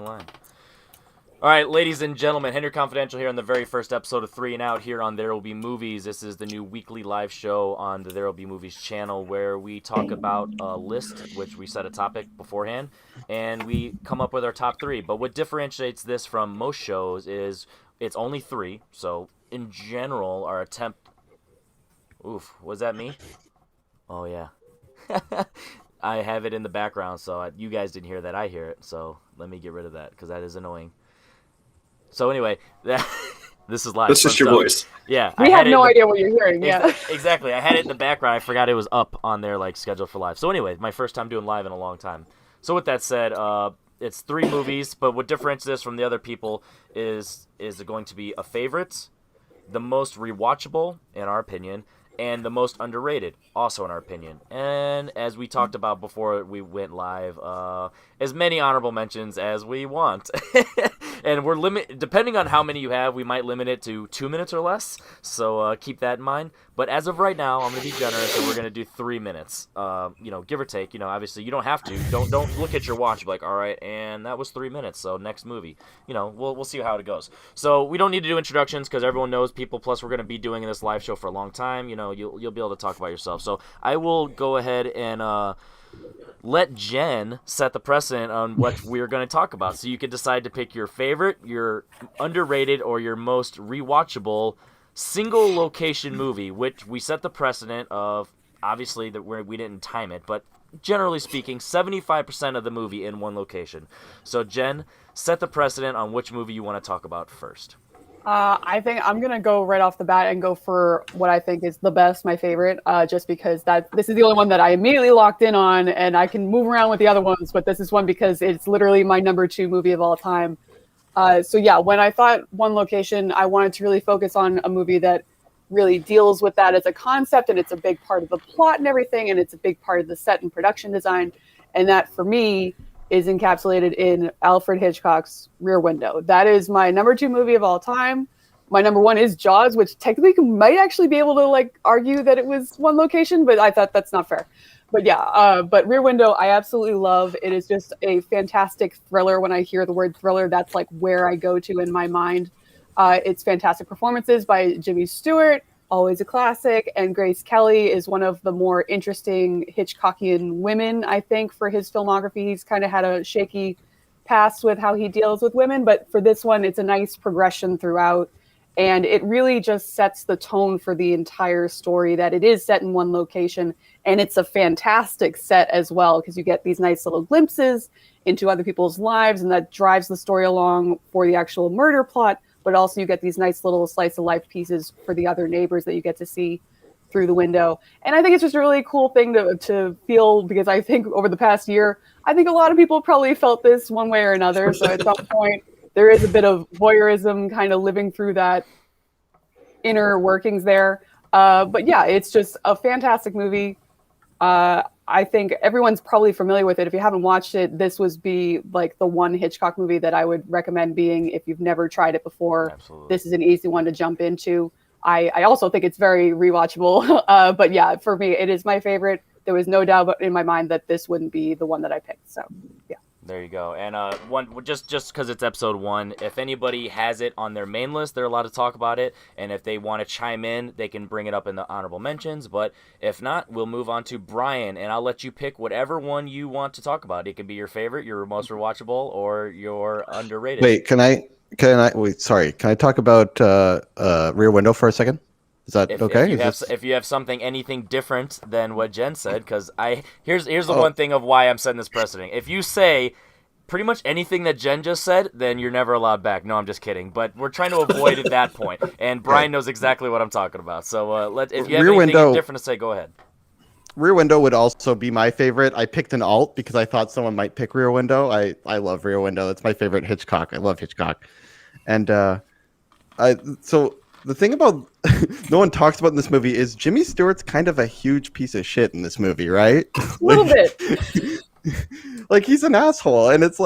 line. All right, ladies and gentlemen, Henry Confidential here on the very first episode of 3 and Out here on There Will Be Movies. This is the new weekly live show on the There Will Be Movies channel where we talk about a list, which we set a topic beforehand, and we come up with our top 3. But what differentiates this from most shows is it's only 3. So in general, our attempt... Oof, was that me? Oh, yeah. I have it in the background, so you guys didn't hear that. I hear it, so let me get rid of that because that is annoying. So anyway, this is live. That's just your voice. Yeah. We have no idea what you're hearing. Yeah. Exactly. I had it in the background. I forgot it was up on there, like, scheduled for live. So anyway, my first time doing live in a long time. So with that said, it's 3 movies, but what differentiates this from the other people is it going to be a favorite, the most rewatchable, in our opinion, and the most underrated, also in our opinion. And as we talked about before we went live, as many honorable mentions as we want. And we're depending on how many you have, we might limit it to 2 minutes or less. So keep that in mind. But as of right now, I'm going to be generous, and we're going to do 3 minutes. Give or take. Obviously you don't have to. Don't look at your watch and be like, all right, and that was 3 minutes. So next movie. We'll see how it goes. So we don't need to do introductions because everyone knows people. Plus we're going to be doing this live show for a long time. You'll be able to talk about yourself. So I will go ahead and let Jen set the precedent on what we're going to talk about. So you can decide to pick your favorite, your underrated, or your most rewatchable single location movie, which we set the precedent of, obviously, that we didn't time it, but generally speaking, 75% of the movie in one location. So Jen, set the precedent on which movie you want to talk about first. I think I'm going to go right off the bat and go for what I think is the best, my favorite, just because this is the only one that I immediately locked in on, and I can move around with the other ones, but this is one because it's literally my number 2 movie of all time. When I thought one location, I wanted to really focus on a movie that really deals with that as a concept, and it's a big part of the plot and everything, and it's a big part of the set and production design, and that, for me, is encapsulated in Alfred Hitchcock's Rear Window. That is my number 2 movie of all time. My number 1 is Jaws, which technically might actually be able to argue that it was one location, but I thought that's not fair. But yeah, but Rear Window, I absolutely love. It is just a fantastic thriller. When I hear the word thriller, that's where I go to in my mind. It's fantastic performances by Jimmy Stewart, always a classic, and Grace Kelly is one of the more interesting Hitchcockian women, I think, for his filmography. He's kind of had a shaky past with how he deals with women, but for this one, it's a nice progression throughout, and it really just sets the tone for the entire story, that it is set in one location, and it's a fantastic set as well, because you get these nice little glimpses into other people's lives, and that drives the story along for the actual murder plot, but also you get these nice little slice of life pieces for the other neighbors that you get to see through the window. And I think it's just a really cool thing to feel, because I think over the past year, I think a lot of people probably felt this one way or another. So at some point, there is a bit of voyeurism kind of living through that inner workings there. But yeah, it's just a fantastic movie. I think everyone's probably familiar with it. If you haven't watched it, this would be the one Hitchcock movie that I would recommend being if you've never tried it before. Absolutely. This is an easy one to jump into. I also think it's very rewatchable. But yeah, for me, it is my favorite. There was no doubt in my mind that this wouldn't be the one that I picked. So yeah. There you go. And just because it's episode 1, if anybody has it on their main list, they're allowed to talk about it. And if they want to chime in, they can bring it up in the honorable mentions. But if not, we'll move on to Brian, and I'll let you pick whatever one you want to talk about. It can be your favorite, your most rewatchable, or your underrated. Wait, can I talk about Rear Window for a second? Is that okay? If you have something, anything different than what Jen said, because here's the one thing of why I'm setting this precedent. If you say pretty much anything that Jen just said, then you're never allowed back. No, I'm just kidding. But we're trying to avoid at that point. And Brian knows exactly what I'm talking about. So if you have anything different to say, go ahead. Rear Window would also be my favorite. I picked an alt because I thought someone might pick Rear Window. I love Rear Window. It's my favorite Hitchcock. I love Hitchcock. And so the thing about no one talks about in this movie is Jimmy Stewart's kind of a huge piece of shit in this movie, right? A little bit. He's an asshole, and it's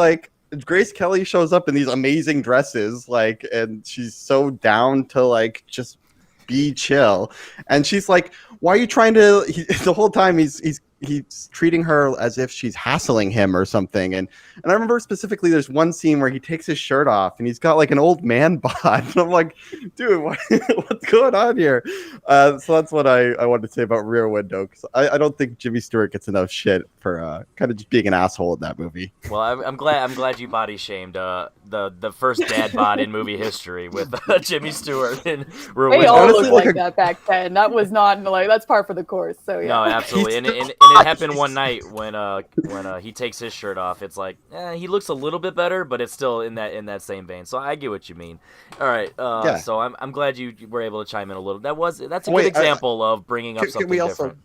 Grace Kelly shows up in these amazing dresses, and she's so down to just be chill, and she's like, "Why are you trying to?" The whole time he's he's treating her as if she's hassling him or something. And I remember specifically there's one scene where he takes his shirt off and he's got like an old man bod. And I'm like, dude, what's going on here? So that's what I wanted to say about Rear Window, because I don't think Jimmy Stewart gets enough shit for kind of just being an asshole in that movie. Well, I'm glad you body shamed the first dad bod in movie history with Jimmy Stewart in Rear They Window. all Honestly, looked like like- that back then. That was not like that's par for the course. So yeah. No, absolutely, and it happened one night when he takes his shirt off. It's like he looks a little bit better, but it's still in that same vein. So I get what you mean. All right, Yeah. so I'm glad you were able to chime in a little. That's a Wait, good example of bringing up Can something we also? different.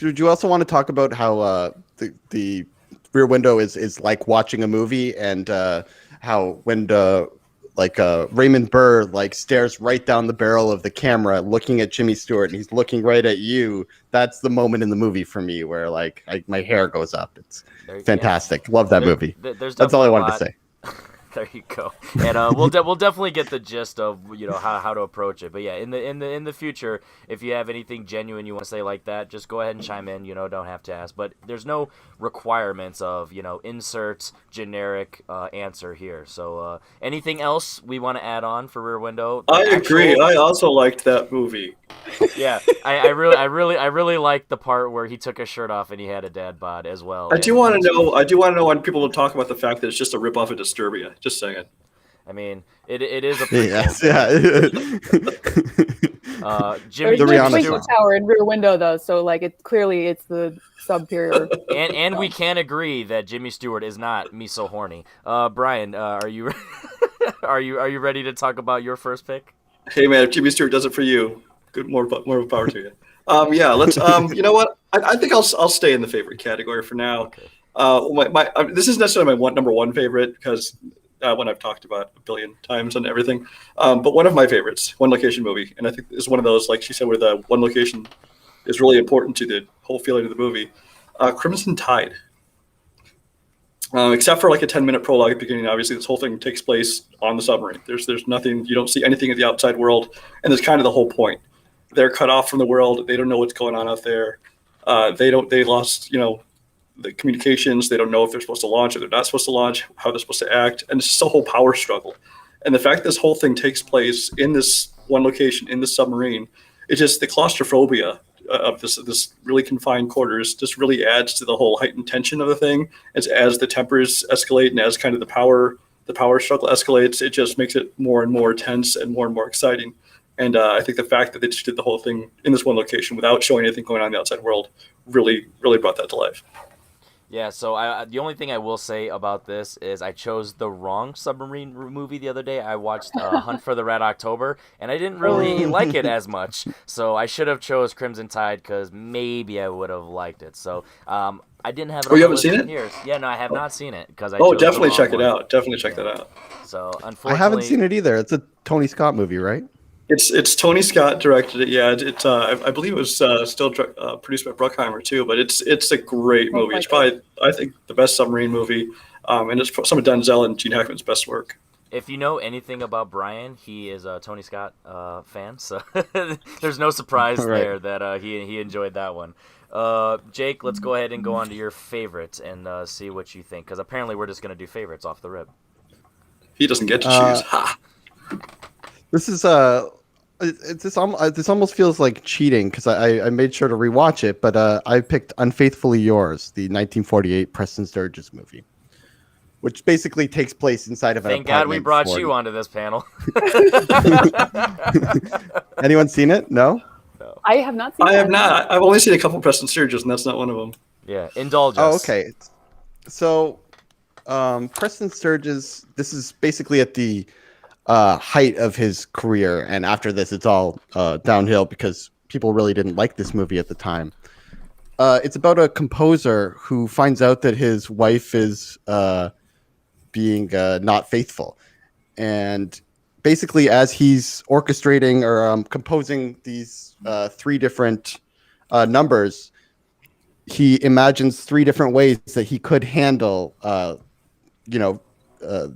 Would you also want to talk about how the Rear Window is like watching a movie, and how when Raymond Burr like stares right down the barrel of the camera, looking at Jimmy Stewart, and he's looking right at you. That's the moment in the movie for me where like my hair goes up. It's There- fantastic. Love that movie. There's That's all I definitely a wanted to lot- say. There you go. And we'll definitely get the gist of how to approach it. But yeah, in the future, if you have anything genuine you want to say like that, just go ahead and chime in. Don't have to ask. But there's no requirements of insert generic answer here. So anything else we want to add on for Rear Window? I agree. Actual- I also liked that movie. Yeah, I really liked the part where he took his shirt off and he had a dad bod as well. I do want to know when people will talk about the fact that it's just a ripoff of Disturbia. Just saying. I mean, it is a prequel. Yes, yeah. Jimmy There's The no Rihanna Twinkie song. Tower in Rear Window though, so like it's the superior. And we can agree that Jimmy Stewart is not me so horny. Brian, are you are you ready to talk about your first pick? Hey man, if Jimmy Stewart does it for you, good, more power to you. Yeah, let's. You know what? I think I'll stay in the favorite category for now. Okay. This isn't necessarily my number one favorite because one I've talked about a billion times and everything. But one of my favorites, One Location Movie, and I think is one of those, like she said, where the one location is really important to the whole feeling of the movie. Crimson Tide. Except for like a 10-minute prologue at the beginning, obviously this whole thing takes place on the submarine. There's nothing, you don't see anything of the outside world, and that's kind of the whole point. They're cut off from the world. They don't know what's going on out there. They lost, the communications. They don't know if they're supposed to launch or they're not supposed to launch, how they're supposed to act, and it's just a whole power struggle. And the fact this whole thing takes place in this one location, in this submarine, it's just the claustrophobia of this really confined quarters just really adds to the whole heightened tension of the thing. As the tempers escalate and as kind of the power struggle escalates, it just makes it more and more tense and more exciting. And I think the fact that they just did the whole thing in this one location without showing anything going on in the outside world really brought that to life. Yeah, so the only thing I will say about this is I chose the wrong submarine movie the other day. I watched Hunt for the Red October, and I didn't really like it as much. So I should have chose Crimson Tide because maybe I would have liked it. So I didn't have it. Oh, you on the haven't seen list it? here. Yeah, no, I have not seen it because I. Oh, chose the definitely wrong check it one. out. Definitely check that out. So I unfortunately, haven't seen it either. It's a Tony Scott movie, right? It's Tony Scott directed it. Yeah, I believe it was still produced by Bruckheimer too. But it's a great movie. It's probably, I think, the best submarine movie, and it's some of Denzel and Gene Hackman's best work. If you know anything about Brian, he is a Tony Scott fan, so there's no surprise Right. there that he enjoyed that one. Jake, let's go ahead and go on to your favorite and see what you think, because apparently we're just going to do favorites off the rip. He doesn't get to choose. Ha! This is this almost feels like cheating because I made sure to rewatch it, but I picked Unfaithfully Yours, the 1948 Preston Sturges movie, which basically takes place inside of an Thank God we apartment brought for- you onto this panel. Anyone seen it? No? I have not seen I that. have not. I've only seen a couple Preston Sturges, and that's not one of them. Yeah, indulge Oh, us. okay. So, Preston Sturges, this is basically at the height of his career, and after this, it's all downhill because people really didn't like this movie at the time. It's about a composer who finds out that his wife is being not faithful, and basically, as he's orchestrating or composing these three different numbers, he imagines three different ways that he could handle,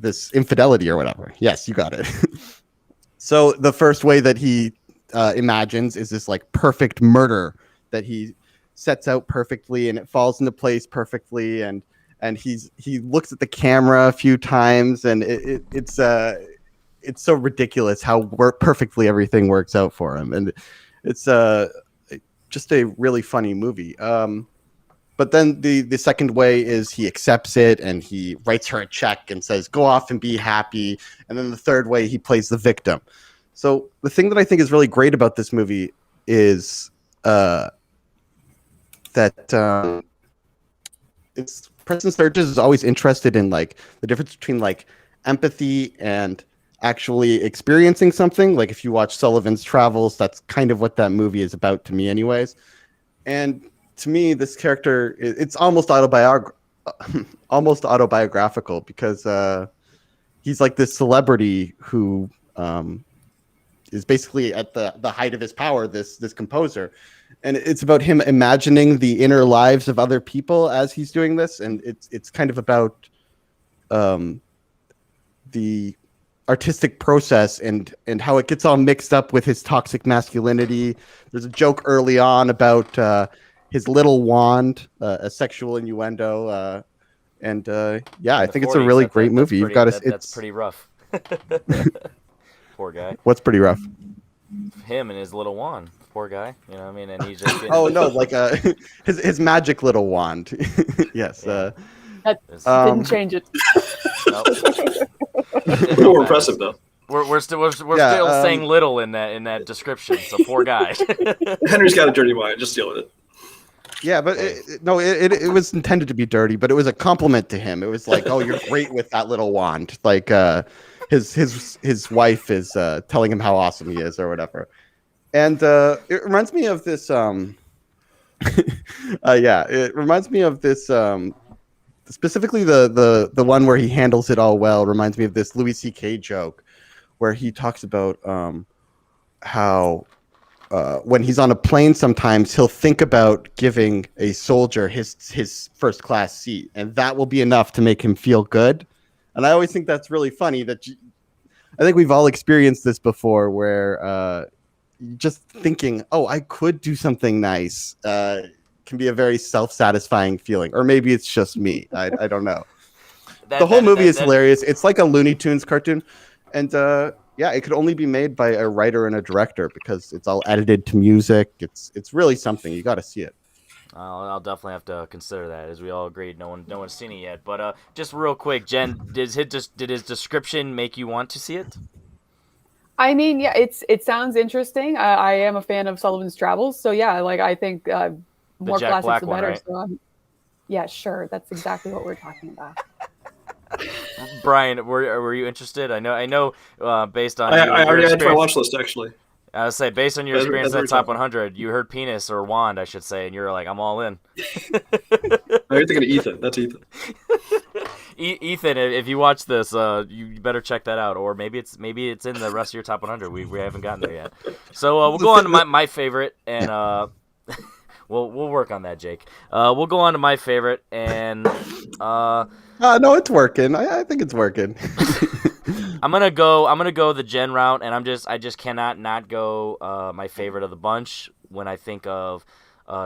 this infidelity or whatever. Yes, you got it. So the first way that he imagines is this like perfect murder that he sets out perfectly and it falls into place perfectly, and he looks at the camera a few times, and it's so ridiculous how perfectly everything works out for him, and it's just a really funny movie. But then the second way is he accepts it and he writes her a check and says, go off and be happy. And then the third way, he plays the victim. So the thing that I think is really great about this movie is that it's Preston Sturges is always interested in like the difference between like empathy and actually experiencing something. Like if you watch Sullivan's Travels, that's kind of what that movie is about to me anyways. And to me, this character, it's almost autobiographical because he's like this celebrity who is basically at the height of his power, this composer. And it's about him imagining the inner lives of other people as he's doing this. And it's kind of about the artistic process and how it gets all mixed up with his toxic masculinity. There's a joke early on about his little wand, a sexual innuendo. Yeah, I think it's a really great movie. You've got to. That's pretty rough. Poor guy. What's pretty rough? Him and his little wand. Poor guy. You know what I mean? And he's just. Getting... Oh no, like his magic little wand. Yes. Yeah. That didn't change it. Nope. More impressive though. We're still saying little in that description. So poor guy. Henry's got a dirty mind. Just deal with it. Yeah, but it was intended to be dirty, but it was a compliment to him. It was like, oh, you're great with that little wand. Like his wife is telling him how awesome he is or whatever. And it reminds me of this. It reminds me of this. Specifically, the one where he handles it all well reminds me of this Louis C.K. joke, where he talks about how when he's on a plane, sometimes he'll think about giving a soldier his first class seat, and that will be enough to make him feel good. And I always think that's really funny. I think we've all experienced this before, where just thinking, "Oh, I could do something nice," can be a very self-satisfying feeling. Or maybe it's just me. I don't know. The whole movie is hilarious. It's like a Looney Tunes cartoon, and it could only be made by a writer and a director because it's all edited to music. It's really something. You got to see it. I'll definitely have to consider that, as we all agreed. No one's seen it yet. But just real quick, Jen, did his description make you want to see it? I mean, yeah, it sounds interesting. I am a fan of Sullivan's Travels, so yeah, like I think more Jack classics Black the one, better. right? So yeah, sure, that's exactly what we're talking about. Brian, were you interested? I know. Based on I your already had my experience, watch list actually. I would say based on your As- experience as at we're Top talking. 100, you heard penis or wand, I should say, and you were like, I'm all in. No, you're thinking of Ethan. That's Ethan. Ethan, if you watch this, you better check that out, or maybe it's in the rest of your Top 100. We haven't gotten there yet. So we'll go on to my favorite, and we'll work on that, Jake. We'll go on to my favorite, and No, it's working. I think it's working. I'm gonna go the Jen route, and I just cannot not go my favorite of the bunch when I think of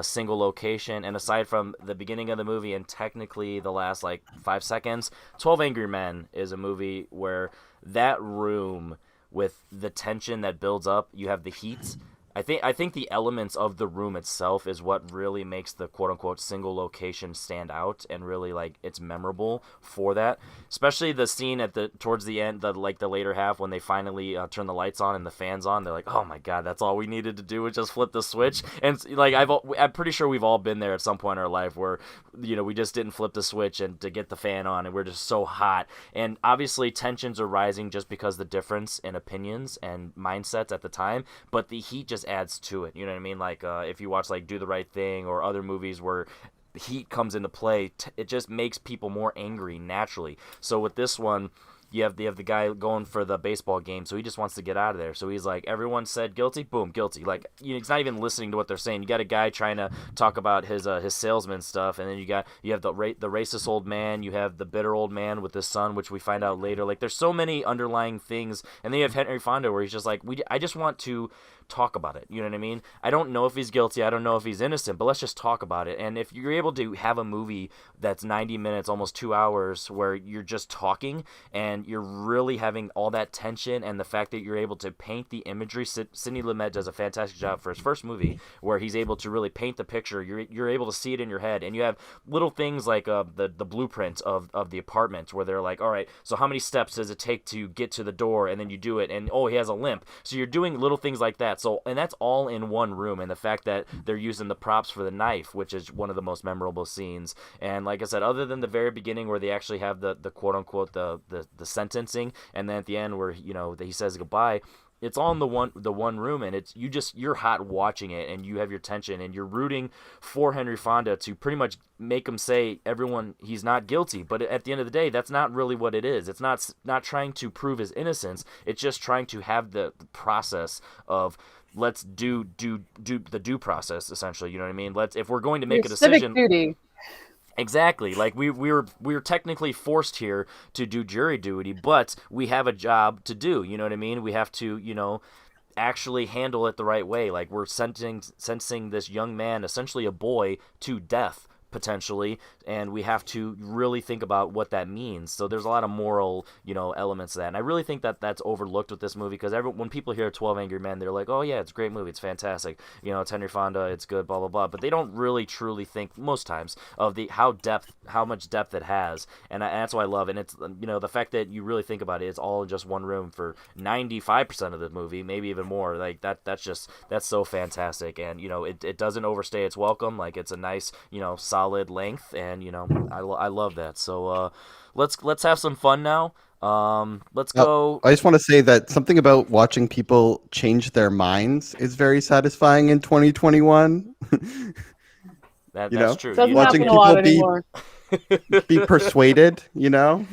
single location. And aside from the beginning of the movie and technically the last like 5 seconds, 12 Angry Men is a movie where that room with the tension that builds up, you have the heat. I think the elements of the room itself is what really makes the quote unquote single location stand out and really like it's memorable for that. Especially the scene towards the end, the later half when they finally turn the lights on and the fans on. They're like, oh my god, that's all we needed to do was just flip the switch. And like I'm pretty sure we've all been there at some point in our life where we just didn't flip the switch and to get the fan on and we're just so hot. And obviously tensions are rising just because the difference in opinions and mindsets at the time, but the heat just adds to it. You know what I mean? Like if you watch like Do the Right Thing or other movies where heat comes into play, it just makes people more angry naturally. So with this one, you have the guy going for the baseball game, so he just wants to get out of there. So he's like, everyone said guilty, boom, guilty. Like, he's not even listening to what they're saying. You got a guy trying to talk about his salesman stuff, and then you have the racist old man, you have the bitter old man with his son, which we find out later. Like, there's so many underlying things, and then you have Henry Fonda where he's just like, I just want to talk about it. You know what I mean? I don't know if he's guilty. I don't know if he's innocent, but let's just talk about it. And if you're able to have a movie that's 90 minutes, almost 2 hours, where you're just talking and you're really having all that tension, and the fact that you're able to paint the imagery, Sidney Lumet does a fantastic job for his first movie, where he's able to really paint the picture. You're able to see it in your head, and you have little things like the blueprint of the apartment, where they're like, all right, so how many steps does it take to get to the door, and then you do it, and oh, he has a limp. So you're doing little things like that. So, and that's all in one room, and the fact that they're using the props for the knife, which is one of the most memorable scenes. And like I said, other than the very beginning where they actually have the quote unquote the sentencing, and then at the end where he says goodbye, it's all in the one room, and it's you're hot watching it, and you have your tension, and you're rooting for Henry Fonda to pretty much make him say he's not guilty. But at the end of the day, that's not really what it is. It's not trying to prove his innocence. It's just trying to have the process of, let's do the due process, essentially. You know what I mean? If we're going to make a decision, civic duty. Exactly. Like we were technically forced here to do jury duty, but we have a job to do. You know what I mean? We have to, actually handle it the right way. Like, we're sentencing this young man, essentially a boy, to death, potentially, and we have to really think about what that means. So there's a lot of moral, elements to that, and I really think that that's overlooked with this movie, because when people hear 12 Angry Men, they're like, oh yeah, it's a great movie, it's fantastic, it's Henry Fonda, it's good, blah blah blah, but they don't really truly think most times of how much depth it has, and that's why I love it. And it's the fact that you really think about it, it's all in just one room for 95% of the movie, maybe even more. Like that's so fantastic, and it doesn't overstay its welcome. Like, it's a nice solid length, and I love that. So let's have some fun now. Let's go. I just want to say that something about watching people change their minds is very satisfying in 2021. That's true. Doesn't Watching happen a lot people be persuaded, I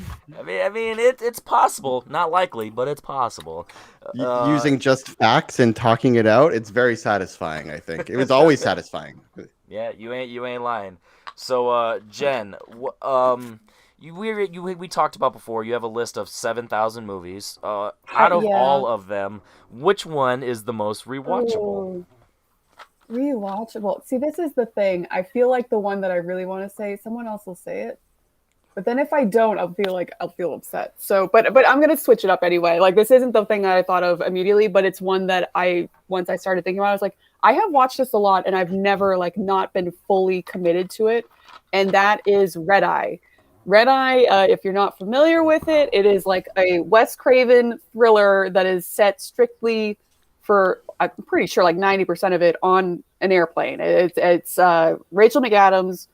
mean, it's possible. Not likely, but it's possible. Using just facts and talking it out, it's very satisfying. I think it was always satisfying. Yeah, you ain't lying. So, Jen, we talked about before. You have a list of 7,000 movies. Out of all of them, which one is the most rewatchable? Ooh. Rewatchable. See, this is the thing. I feel like the one that I really want to say, someone else will say it. But then if I don't, I'll feel upset. So, but I'm going to switch it up anyway. Like, this isn't the thing that I thought of immediately, but it's one that once I started thinking about it, I was like, I have watched this a lot, and I've never not been fully committed to it. And that is Red Eye. Red Eye, if you're not familiar with it, it is like a Wes Craven thriller that is set strictly for, I'm pretty sure, 90% of it on an airplane. It's Rachel McAdams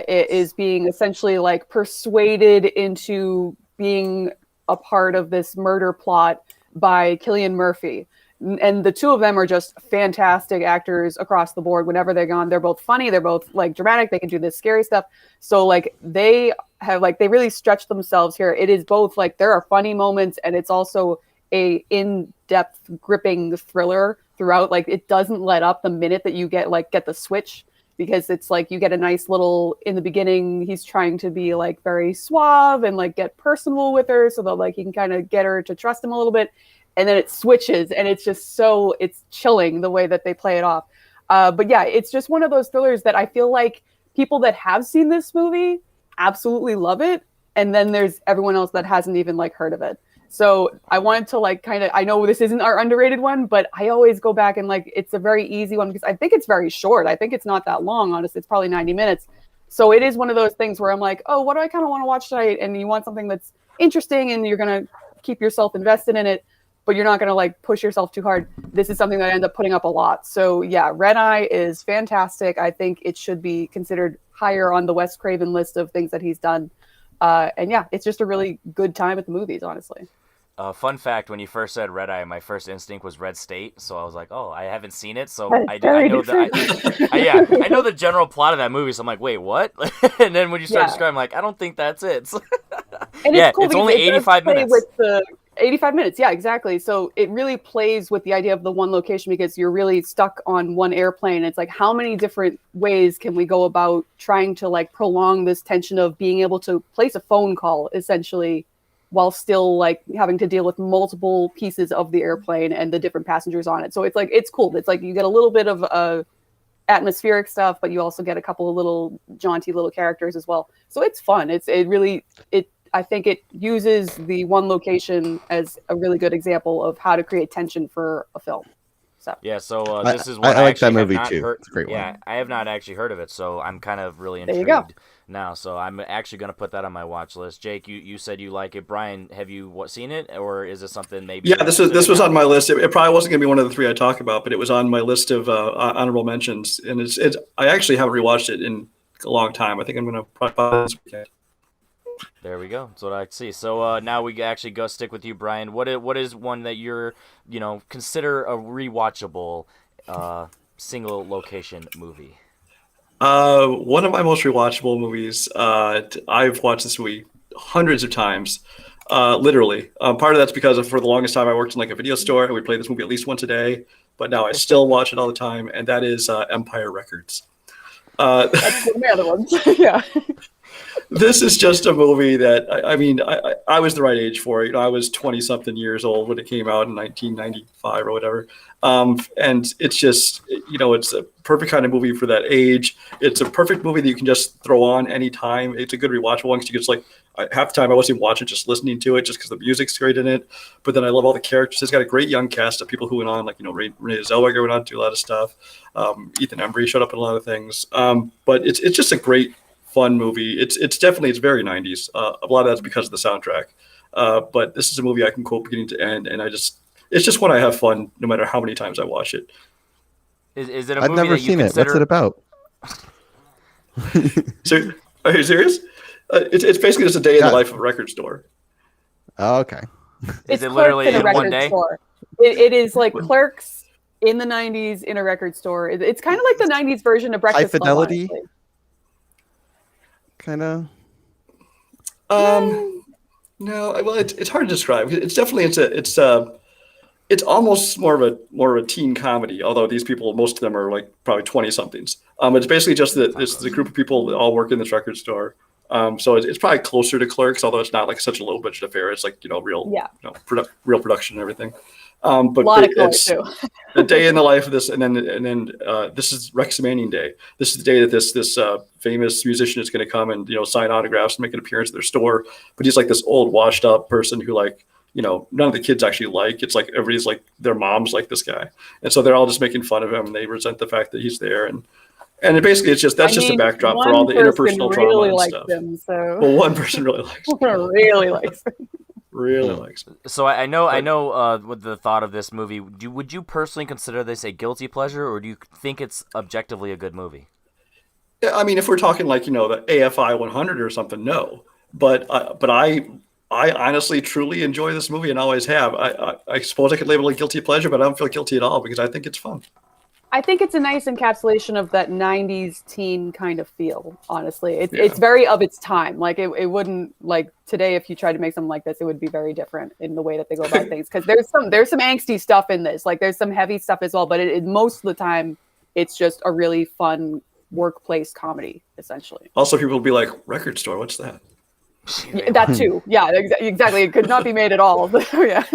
is being essentially persuaded into being a part of this murder plot by Cillian Murphy. And the two of them are just fantastic actors across the board. Whenever they're gone, they're both funny. They're both dramatic. They can do this scary stuff. So they have they really stretch themselves here. It is both there are funny moments, and it's also a in-depth gripping thriller throughout. It doesn't let up the minute that you get the switch, because it's you get a nice little, in the beginning, he's trying to be very suave and get personal with her so that he can kind of get her to trust him a little bit. And then it switches, and it's just it's chilling the way that they play it off. But yeah, it's just one of those thrillers that I feel like people that have seen this movie absolutely love it. And then there's everyone else that hasn't even heard of it. So I wanted to I know this isn't our underrated one, but I always go back and it's a very easy one, because I think it's very short. I think it's not that long, honestly. It's probably 90 minutes. So it is one of those things where I'm oh, what do I kind of want to watch tonight? And you want something that's interesting, and you're going to keep yourself invested in it, but you're not going to push yourself too hard. This is something that I end up putting up a lot. So yeah, Red Eye is fantastic. I think it should be considered higher on the Wes Craven list of things that he's done. And yeah, it's just a really good time at the movies, honestly. Fun fact: when you first said Red Eye, my first instinct was Red State. So I was like, "Oh, I haven't seen it, so I know I know the general plot of that movie." So I'm like, "Wait, what?" And then when you start describing, I'm like, "I don't think that's it." And Yeah, it's cool it's because only it does 85 play minutes. with the 85 minutes. Yeah, exactly. So it really plays with the idea of the one location because you're really stuck on one airplane. It's like, how many different ways can we go about trying to like prolong this tension of being able to place a phone call essentially while still like having to deal with multiple pieces of the airplane and the different passengers on it. So it's like, it's cool. It's like you get a little bit of atmospheric stuff, but you also get a couple of little jaunty little characters as well. So it's fun. I think it uses the one location as a really good example of how to create tension for a film. So Yeah, so I- this is one I like actually that have movie not too. heard. It's a great Yeah, one. I have not actually heard of it, so I'm kind of really There you go. intrigued now. So I'm actually going to put that on my watch list. Jake, you said you like it. Brian, have you seen it, or is it something maybe? Yeah, you're this considering was now? on my list. It probably wasn't going to be one of the three I talk about, but it was on my list of honorable mentions. And it's I actually haven't rewatched it in a long time. I think I'm going to probably buy it this weekend. There we go. That's what I see. So now we actually go stick with you, Brian. What is one that you're consider a rewatchable single location movie? One of my most rewatchable movies. I've watched this movie hundreds of times, literally. Part of that's because for the longest time I worked in like a video store and we played this movie at least once a day. But now I still watch it all the time, and that is Empire Records. that's one of the other ones. Yeah. This is just a movie that I was the right age for it. I was 20 something years old when it came out in 1995 or whatever. And it's just, it's a perfect kind of movie for that age. It's a perfect movie that you can just throw on anytime. It's a good rewatchable one because you just like half the time I wasn't even watching, just listening to it just because the music's great in it. But then I love all the characters. It's got a great young cast of people who went on, like, Renee Zellweger went on to do a lot of stuff. Ethan Embry showed up in a lot of things. But it's just a great, fun movie. It's definitely very 90s. A lot of that's because of the soundtrack. But this is a movie I can quote beginning to end, and it's just one I have fun no matter how many times I watch it. Is it a I've movie never that you seen it. What's consider? it about? So, are you serious? It's basically just a day in Yeah. the life of a record store. Oh, okay. Is It's it Clerks literally in a in one record day? store. It is like Clerks in the 90s in a record store. It's kind of like the 90s version of Breakfast Club, Fidelity? honestly. Kind of. No, well, it's hard to describe. It's definitely it's almost more of a teen comedy. Although these people, most of them are like probably 20 somethings. It's basically just that it's a group of people that all work in this record store. So it's probably closer to Clerks, although it's not like such a low budget affair. It's like real, Yeah. real production and everything. But A lot of color it's too. a day in the life of this, and then this is Rex Manning Day. This is the day that this famous musician is going to come and sign autographs and make an appearance at their store. But he's like this old, washed up person who none of the kids actually like. It's like everybody's like their moms like this guy, and so they're all just making fun of him, and they resent the fact that he's there. And basically, it's just that's just a backdrop for all the interpersonal drama really and likes stuff. him, so Well, one person really likes him. really likes him. Really likes him. So I know. With the thought of this movie, would you personally consider this a guilty pleasure, or do you think it's objectively a good movie? Yeah, I mean, if we're talking like the AFI 100 or something, no. But I honestly truly enjoy this movie and always have. I suppose I could label it guilty pleasure, but I don't feel guilty at all because I think it's fun. I think it's a nice encapsulation of that 90s teen kind of feel, honestly. It's very of its time. Like it wouldn't, like today, if you tried to make something like this, it would be very different in the way that they go about things. Because there's some angsty stuff in this. Like there's some heavy stuff as well. But most of the time, it's just a really fun workplace comedy, essentially. Also, people will be like, record store, what's that? Yeah, that too. Yeah, exactly. It could not be made at all. Yeah.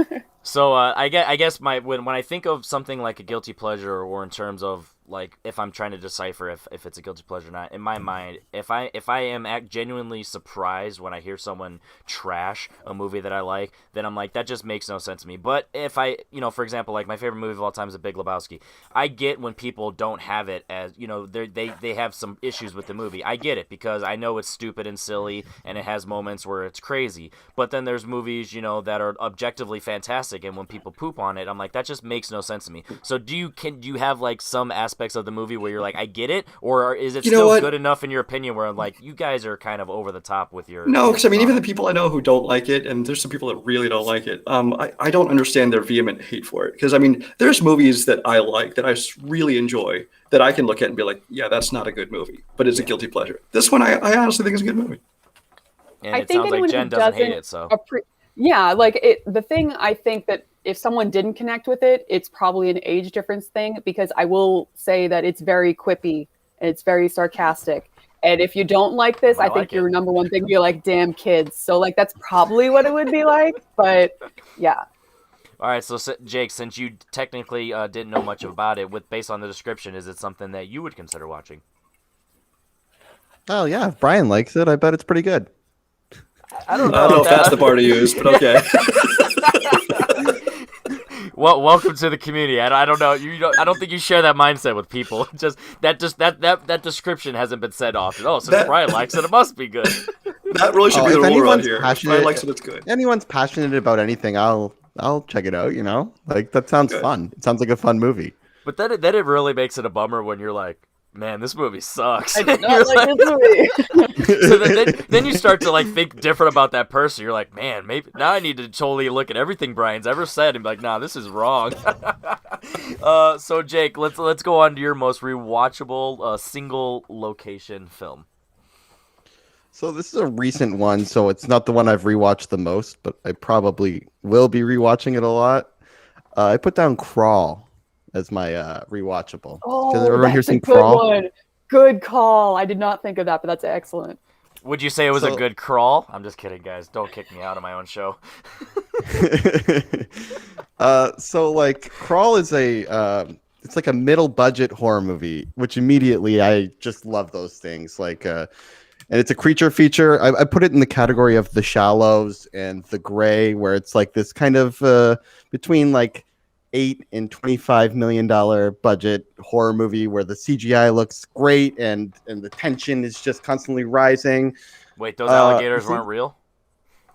So I guess when I think of something like a guilty pleasure, or in terms of like if I'm trying to decipher if it's a guilty pleasure or not, in my mind, if I am genuinely surprised when I hear someone trash a movie that I like, then I'm like, that just makes no sense to me. But if I, for example, like my favorite movie of all time is The Big Lebowski. I get when people don't have it as, they have some issues with the movie. I get it because I know it's stupid and silly and it has moments where it's crazy. But then there's movies, that are objectively fantastic, and when people poop on it, I'm like, that just makes no sense to me. So do you have like some aspects of the movie where you're like, I get it, or is it still good enough in your opinion where I'm like, you guys are kind of over the top with your? No, because I mean, even the people I know who don't like it, and there's some people that really don't like it. I don't understand their vehement hate for it because I mean, there's movies that I like that I really enjoy that I can look at and be like, yeah, that's not a good movie, but it's a guilty pleasure. This one, I honestly think is a good movie. And I it think sounds like anyone Jen who doesn't hate doesn't it. So yeah, like the thing I think that if someone didn't connect with it, it's probably an age difference thing, because I will say that it's very quippy and it's very sarcastic. And if you don't like this, I think like your it. number one thing would be like, damn kids. So like that's probably what it would be like. But yeah. All right, so Jake, since you technically didn't know much about it, with based on the description, is it something that you would consider watching? Oh yeah, if Brian likes it, I bet it's pretty good. I don't I don't know if that's the bar to use, but okay. Well, welcome to the community. I don't know. I don't think you share that mindset with people. That description hasn't been said often. Oh, since Brian likes it, it must be good. That really should be if the rule around anyone's here. If passionate- Brian likes it, it's good. Anyone's passionate about anything, I'll check it out. You know, like that sounds Good. fun. It sounds like a fun movie. But then it really makes it a bummer when you're like, man, this movie sucks. I did You're not like this movie. So then you start to like think different about that person. You're like, man, maybe now I need to totally look at everything Brian's ever said and be like, nah, this is wrong. So Jake, let's go on to your most rewatchable single location film. So this is a recent one, so it's not the one I've rewatched the most, but I probably will be rewatching it a lot. I put down Crawl as my rewatchable. Oh, Does everyone here that's a seen good Crawl? one. Good call. I did not think of that, but that's excellent. Would you say it was a So- good crawl? I'm just kidding, guys. Don't kick me out of my own show. So like Crawl is it's like a middle budget horror movie, which immediately I just love those things. Like and it's a creature feature. I put it in the category of The Shallows and The Gray, where it's like this kind of between like $8 and $25 million budget horror movie where the CGI looks great and the tension is just constantly rising. Wait, those alligators the thing- weren't real?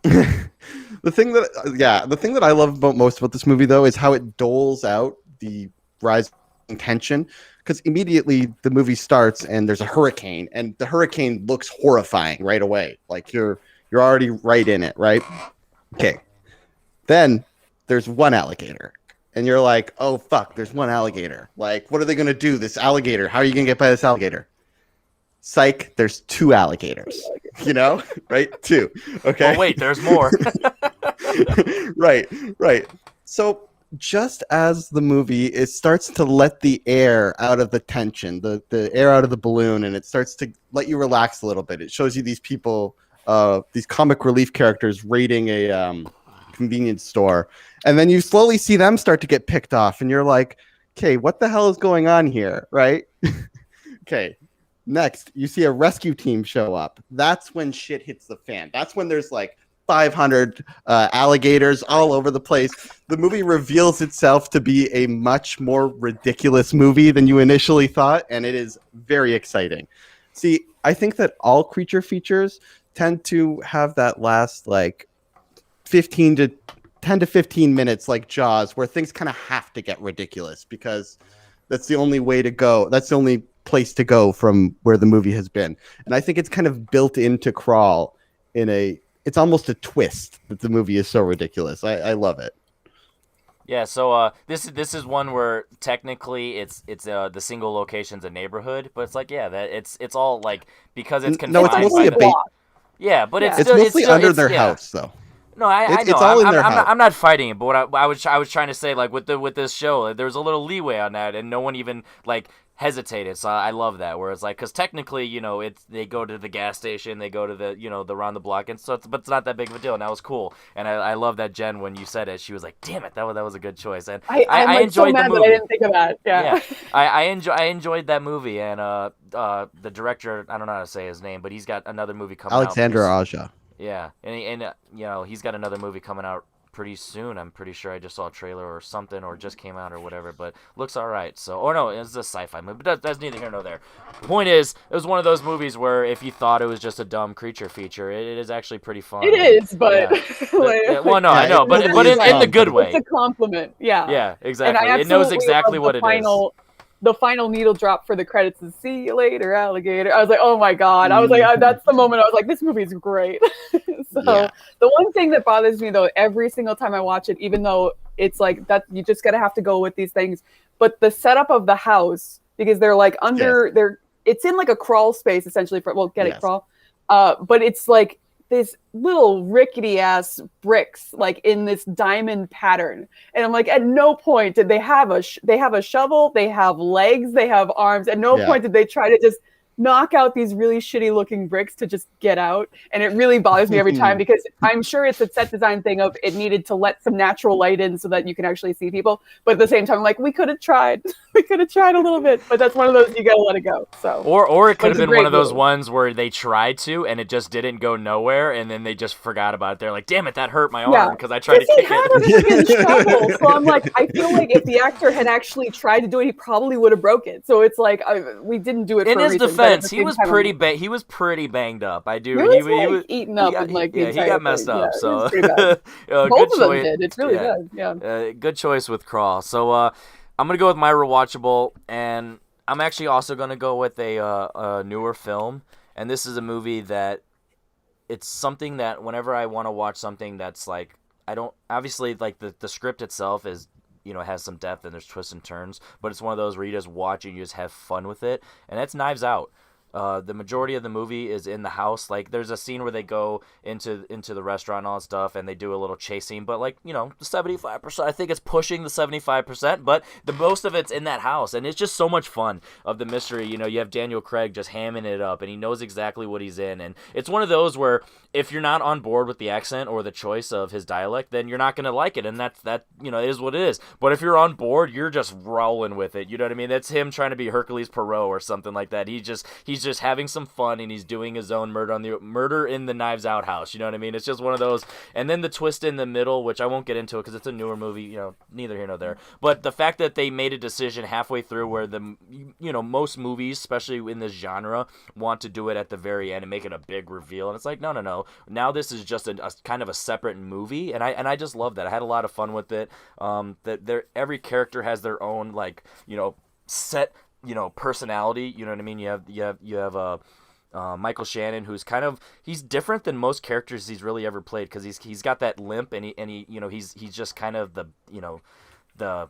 the thing that I love most about this movie though is how it doles out the rising tension, because immediately the movie starts and there's a hurricane and the hurricane looks horrifying right away. Like you're already right in it, right? Okay. Then there's one alligator. And you're like, oh fuck, there's one alligator. Like, what are they gonna do? This alligator, how are you gonna get by this alligator? Psych, there's two alligators. You know? Right? Two. Okay. Oh wait, there's more. right. So just as the movie, it starts to let the air out of the tension, the air out of the balloon, and it starts to let you relax a little bit. It shows you these people, these comic relief characters raiding a convenience store, and then you slowly see them start to get picked off, and you're like, okay, what the hell is going on here, right? Okay. Next, you see a rescue team show up. That's when shit hits the fan. That's when there's like 500 alligators all over the place. The movie reveals itself to be a much more ridiculous movie than you initially thought, and it is very exciting. See, I think that all creature features tend to have that last like 10 to 15 minutes like Jaws, where things kind of have to get ridiculous because that's the only way to go. That's the only place to go from where the movie has been. And I think it's kind of built into Crawl it's almost a twist that the movie is so ridiculous. I love it. Yeah, so this is one where technically it's the single location's a neighborhood, but it's like that it's all like because it's confined No, it's mostly by a bait. Yeah, but it's It's still, mostly still, under it's, their yeah. house, though. No, I know. It's all in their house. I'm not fighting it, but what I was trying to say, like with this show, there was a little leeway on that, and no one even like hesitated. So I love that. Where it's like, because technically, they go to the gas station, they go to the the round the block, and so but it's not that big of a deal, and that was cool. And I love that Jen, when you said it, she was like, "Damn it, that was a good choice." And I'm like enjoyed so mad the movie. that I didn't think of that. Yeah. I enjoyed that movie, and the director, I don't know how to say his name, but he's got another movie coming Alexander out. Aja. Yeah, and he's got another movie coming out pretty soon. I'm pretty sure I just saw a trailer or something, or just came out or whatever, but looks all right. So, or no, it's a sci-fi movie, but that's neither here nor there. The point is, it was one of those movies where if you thought it was just a dumb creature feature, it is actually pretty fun. It is, but Well, no, I know, but in the good way. It's a compliment. Yeah. Yeah, exactly. And I It knows absolutely exactly love what it is. The final needle drop for the credits is "See you later, alligator." I was like, "Oh my god!" I was like, "That's the moment." I was like, "This movie's great." So Yeah. the one thing that bothers me though, every single time I watch it, even though it's like that, you just gotta have to go with these things. But the setup of the house, because they're like it's in like a crawl space essentially for Yes. crawl, but it's like this little rickety ass bricks like in this diamond pattern, and I'm like, at no point did they have they have a shovel, they have legs, they have arms. At no point did they try to just knock out these really shitty looking bricks to just get out. And it really bothers me every time, because I'm sure it's a set design thing of it needed to let some natural light in so that you can actually see people. But at the same time, I'm like, we could have tried. We could have tried a little bit, but that's one of those you gotta let it go. So or it could have been one of those move. ones where they tried to and it just didn't go nowhere, and then they just forgot about it. They're like, damn it, that hurt my arm because I tried to kick He had it. a freaking shovel. So I'm like, I feel like if the actor had actually tried to do it, he probably would have broke it. So it's like we didn't do it. In for his a reason, defense, he he was pretty banged up. I do. He was eaten up. He and he got messed thing. up. Yeah, So it was pretty bad. Both good of them choice. did. It's really bad. Yeah. Good choice with Crawl. So I'm gonna go with my rewatchable, and I'm actually also gonna go with a newer film. And this is a movie that it's something that whenever I want to watch something that's like, I don't obviously like the script itself is, you know, has some depth and there's twists and turns, but it's one of those where you just watch and you just have fun with it, and that's Knives Out. The majority of the movie is in the house. Like, there's a scene where they go into the restaurant and all that stuff, and they do a little chase scene. But, like, you know, the 75%, I think it's pushing the 75%, but the most of it's in that house. And it's just so much fun of the mystery. You know, you have Daniel Craig just hamming it up, and he knows exactly what he's in. And it's one of those where if you're not on board with the accent or the choice of his dialect, then you're not going to like it. And that, you know, is what it is. But if you're on board, you're just rolling with it. You know what I mean? That's him trying to be Hercules Poirot or something like that. He's just having some fun, and he's doing his own murder in the Knives Out house. You know what I mean? It's just one of those. And then the twist in the middle, which I won't get into it because it's a newer movie. You know, neither here nor there. But the fact that they made a decision halfway through where most movies, especially in this genre, want to do it at the very end and make it a big reveal, and it's like, no. Now this is just a kind of a separate movie, and I just love that. I had a lot of fun with it. Every character has their own, like, you know, set, you know, personality. You know what I mean? You have Michael Shannon, who's he's different than most characters he's really ever played, because he's got that limp, and he you know, he's just kind of the, you know, the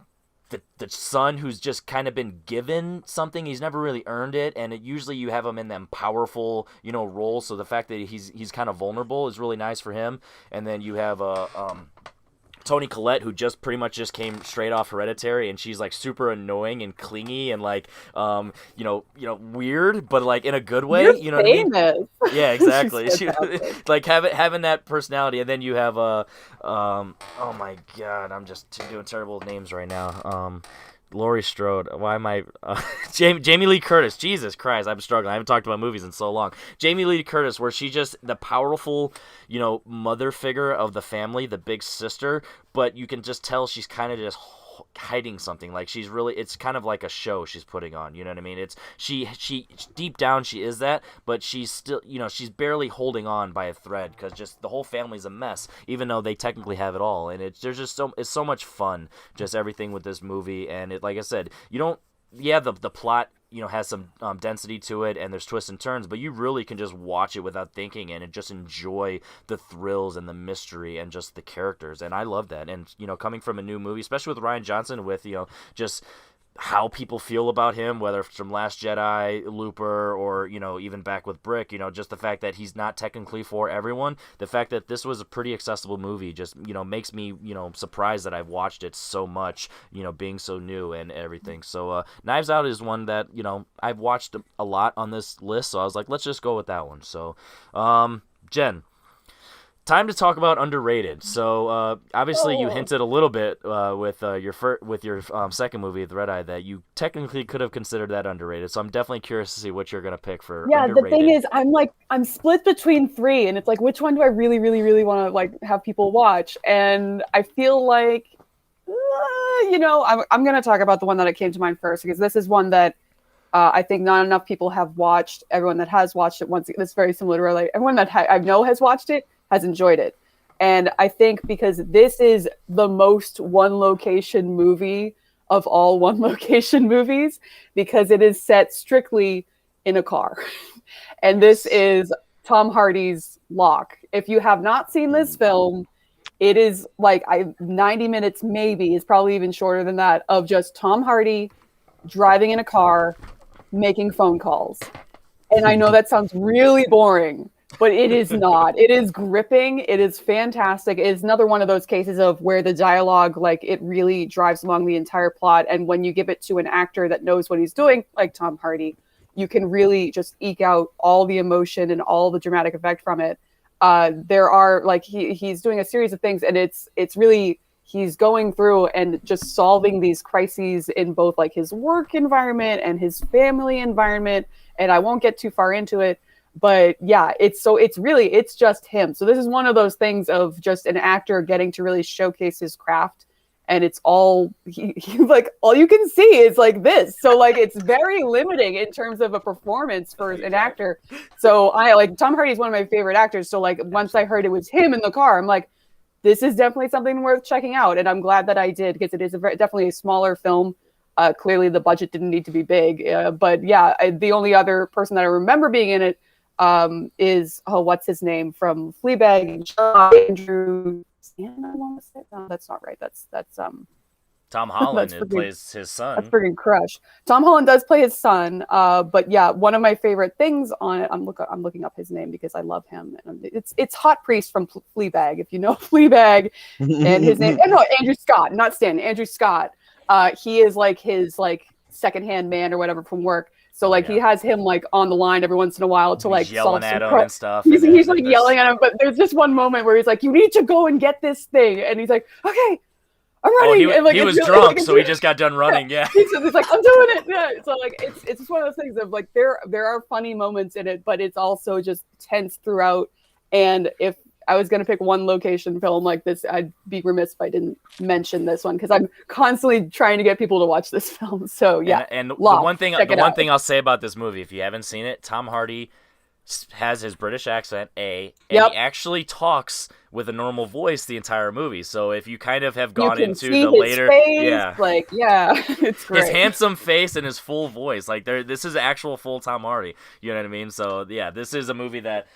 son who's just kind of been given something. He's never really earned it, and usually you have him in them powerful, you know, roles. So the fact that he's kind of vulnerable is really nice for him. And then you have Toni Collette, who just pretty much just came straight off Hereditary, and she's like super annoying and clingy and like you know weird, but like in a good way. You're you know what I mean? famous. Yeah, exactly. She's She, fantastic. like having that personality, and then you have oh my god, I'm just doing terrible with names right now. Laurie Strode. Why am I? Jamie Lee Curtis. Jesus Christ, I'm struggling. I haven't talked about movies in so long. Jamie Lee Curtis, where she's just the powerful, you know, mother figure of the family, the big sister, but you can just tell she's kind of just hiding something. Like, she's really, it's kind of like a show she's putting on. You know what I mean? It's she deep down she is that, but she's still, you know, she's barely holding on by a thread, because just the whole family's a mess, even though they technically have it all. And it's so much fun, just everything with this movie. And it, like I said, you don't, the plot, you know, has some density to it, and there's twists and turns, but you really can just watch it without thinking and just enjoy the thrills and the mystery and just the characters. And I love that. And, you know, coming from a new movie, especially with Rian Johnson, with, you know, just how people feel about him, whether it's from Last Jedi, Looper, or, you know, even back with Brick, you know, just the fact that he's not technically for everyone, the fact that this was a pretty accessible movie just, you know, makes me, you know, surprised that I've watched it so much, you know, being so new and everything. So Knives Out is one that, you know, I've watched a lot on this list, so I was like, let's just go with that one. So Jen, time to talk about underrated. So obviously you hinted a little bit with your second movie, The Red Eye, that you technically could have considered that underrated. So I'm definitely curious to see what you're gonna pick for underrated. The thing is, I'm split between three, and it's like, which one do I really, really, really want to like have people watch? And I feel like, you know, I'm gonna talk about the one that came to mind first, because this is one that I think not enough people have watched. Everyone that has watched it, it's very similar to Relay. Everyone that I know has watched it has enjoyed it. And I think because this is the most one location movie of all one location movies, because it is set strictly in a car. And this is Tom Hardy's Locke. If you have not seen this film, it is like 90 minutes, maybe, is probably even shorter than that, of just Tom Hardy driving in a car, making phone calls. And I know that sounds really boring, but it is not. It is gripping. It is fantastic. It is another one of those cases of where the dialogue, like, it really drives along the entire plot. And when you give it to an actor that knows what he's doing, like Tom Hardy, you can really just eke out all the emotion and all the dramatic effect from it. There are, like, he's doing a series of things, and it's really, he's going through and just solving these crises in both, like, his work environment and his family environment. And I won't get too far into it, but yeah, it's just him. So this is one of those things of just an actor getting to really showcase his craft, and it's all he like, all you can see is like this. So like, it's very limiting in terms of a performance for an actor. So I like, Tom Hardy is one of my favorite actors. So like, once I heard it was him in the car, I'm like, this is definitely something worth checking out. And I'm glad that I did, because it is definitely a smaller film. Clearly the budget didn't need to be big, but yeah, the only other person that I remember being in it is, what's his name from Fleabag? Andrew. No, that's not right. That's Tom Holland That's plays his son. That's freaking Crush. Tom Holland does play his son, but yeah, one of my favorite things on it. I'm looking up his name because I love him. And it's Hot Priest from Fleabag, if you know Fleabag, and his name. No, Andrew Scott, not Stan. Andrew Scott. He is like his like secondhand man or whatever from work. So like, he has him like on the line every once in a while to like yelling at him and stuff. He's like yelling at him, but there's just one moment where he's like, "You need to go and get this thing," and he's like, "Okay, I'm running." He was drunk, so he just got done running. Yeah. He's like, "I'm doing it." Yeah. So like, it's just one of those things of like, there are funny moments in it, but it's also just tense throughout. And if I was going to pick one location film like this, I'd be remiss if I didn't mention this one, because I'm constantly trying to get people to watch this film. So yeah. And the one thing I'll say about this movie, if you haven't seen it, Tom Hardy has his British accent, and he actually talks with a normal voice the entire movie. So if you kind of have gone into the later, it's great. His handsome face and his full voice, like this is actual full Tom Hardy. You know what I mean? So yeah, this is a movie that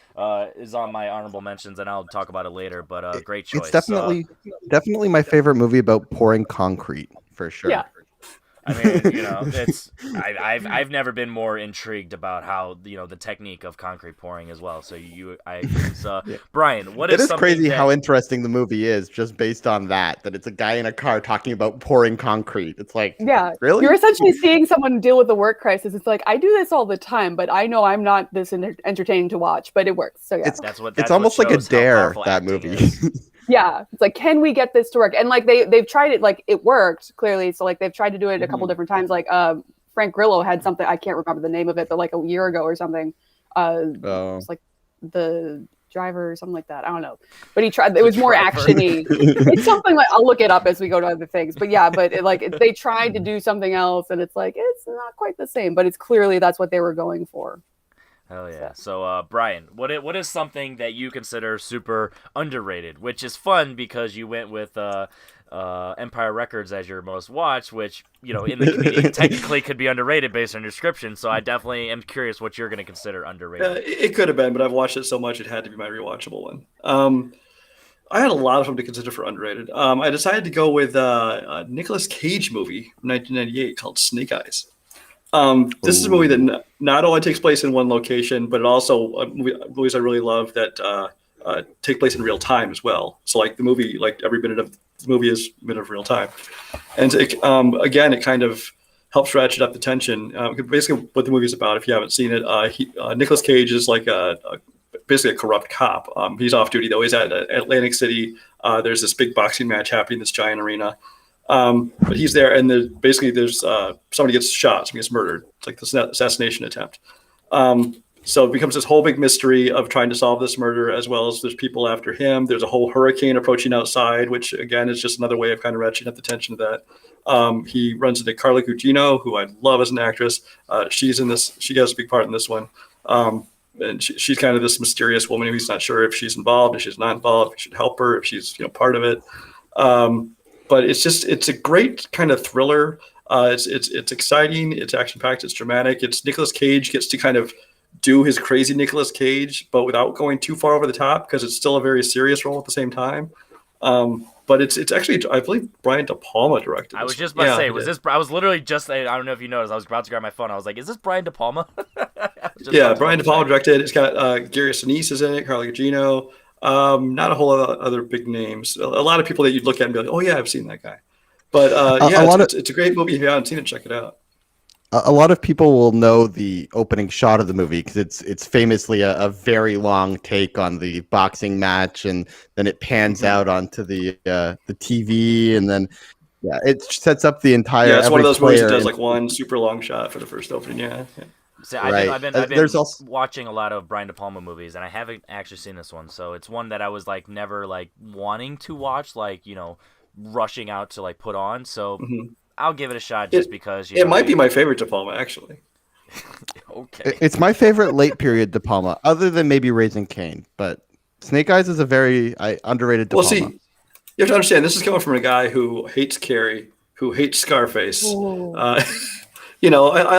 is on my honorable mentions, and I'll talk about it later. But great choice. It's definitely my favorite movie about pouring concrete, for sure. Yeah. I mean, you know, I've never been more intrigued about how, you know, the technique of concrete pouring as well. So Brian, what is something crazy how interesting the movie is just based on that it's a guy in a car talking about pouring concrete. It's like, yeah, really? You're essentially seeing someone deal with the work crisis. It's like, I do this all the time, but I know I'm not this entertaining to watch, but it works. So yeah, it's almost like a dare, that movie. Yeah, it's like, can we get this to work? And like they've tried it, like it worked clearly. So like they've tried to do it a couple different times. Like Frank Grillo had something, I can't remember the name of it, but like a year ago or something. It's like The Driver or something like that. I don't know, but he tried. It was more actiony. It's something like, I'll look it up as we go to other things. But yeah, but they tried to do something else, and it's like, it's not quite the same. But it's clearly that's what they were going for. Hell yeah. So, Brian, what is something that you consider super underrated? Which is fun because you went with Empire Records as your most watched, which, you know, in the community technically could be underrated based on your description. So I definitely am curious what you're going to consider underrated. It could have been, but I've watched it so much it had to be my rewatchable one. I had a lot of them to consider for underrated. I decided to go with a Nicolas Cage movie from 1998 called Snake Eyes. This is a movie that not only takes place in one location, but it also movies I really love that take place in real time as well. So like the movie, like every minute of the movie is a minute of real time. And again, it kind of helps ratchet up the tension. Basically what the movie is about, if you haven't seen it, Nicolas Cage is like basically a corrupt cop. He's off duty though. He's at Atlantic City. There's this big boxing match happening in this giant arena. But he's there, and there's somebody gets shot, somebody gets murdered. It's like this assassination attempt. So it becomes this whole big mystery of trying to solve this murder, as well as there's people after him. There's a whole hurricane approaching outside, which again is just another way of kind of ratcheting up the tension of that. He runs into Carla Gugino, who I love as an actress. She's in this. She has a big part in this one. And she's kind of this mysterious woman who's not sure if she's involved, if she's not involved, if she should help her, if she's part of it. But it's a great kind of thriller. It's exciting. It's action packed. It's dramatic. It's Nicolas Cage gets to kind of do his crazy Nicolas Cage, but without going too far over the top, because it's still a very serious role at the same time. But it's actually, I believe Brian De Palma directed. I was just about to say, was this? I was literally just, I don't know if you noticed, I was about to grab my phone. I was like, is this Brian De Palma? Yeah, Brian De Palma directed. It's got Gary Sinise is in it, Carla Gugino. Not a whole lot of other big names. A lot of people that you'd look at and be like, "Oh yeah, I've seen that guy." But it's a great movie. If you haven't seen it, check it out. A lot of people will know the opening shot of the movie because it's famously a very long take on the boxing match, and then it pans out onto the TV, and then it sets up the entire. Yeah, it's one of those movies that does like one super long shot for the first opening. Yeah. See, I've been watching a lot of Brian De Palma movies, and I haven't actually seen this one. So it's one that I was like never like wanting to watch, like rushing out to like put on. So I'll give it a shot just because. It might be my favorite De Palma, actually. Okay. It's my favorite late period De Palma, other than maybe Raising Cain. But Snake Eyes is a very underrated De Palma. See, you have to understand, this is coming from a guy who hates Carrie, who hates Scarface. I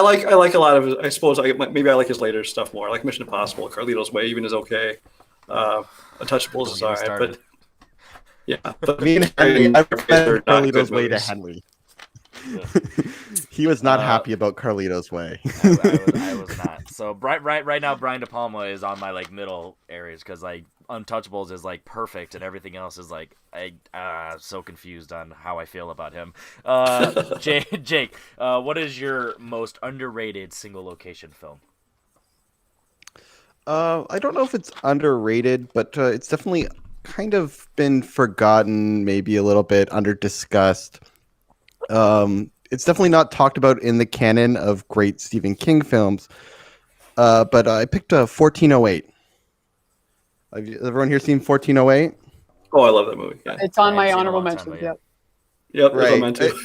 like a lot of his, I suppose maybe I like his later stuff more. I like Mission Impossible, Carlito's Way even is okay. Untouchables is alright, but yeah. But me and Henry, I prefer Carlito's Way to Henry. Yeah. He was not happy about Carlito's Way. I was not. So right now, Brian De Palma is on my like middle areas because like Untouchables is like perfect and everything else is like so confused on how I feel about him. Jake, what is your most underrated single location film? I don't know if it's underrated, but it's definitely kind of been forgotten, maybe a little bit under discussed. It's definitely not talked about in the canon of great Stephen King films, but I picked 1408. Have everyone here seen 1408? Oh, I love that movie. Yeah. It's on my honorable mentions. Yep, right.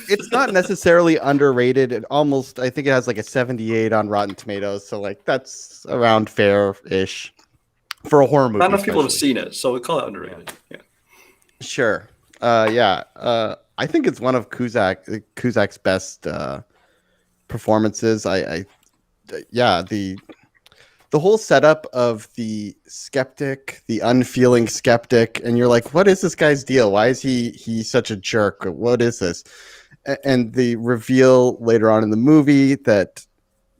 It's not necessarily underrated. I think it has like a 78 on Rotten Tomatoes, so like that's around fair-ish for a horror movie. Not enough people have seen it, so we call it underrated. Yeah. Sure. I think it's one of Cusack's best performances. The whole setup of the skeptic, the unfeeling skeptic, and you're like, what is this guy's deal? Why is he such a jerk? What is this? And the reveal later on in the movie that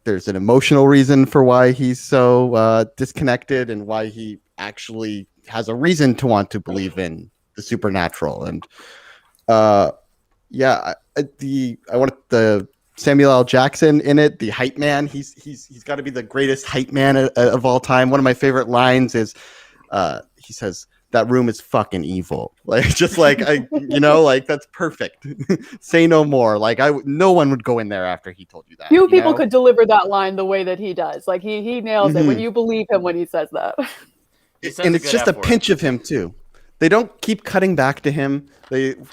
there's an emotional reason for why he's so disconnected and why he actually has a reason to want to believe in the supernatural. And I want the Samuel L. Jackson in it, the hype man. He's got to be the greatest hype man of all time. One of my favorite lines is he says, "That room is fucking evil." Like just like like that's perfect. Say no more. Like no one would go in there after he told you that. Few people could deliver that line the way that he does. Like he nails it when you believe him when he says that. And it's just a pinch of him too. They don't keep cutting back to him.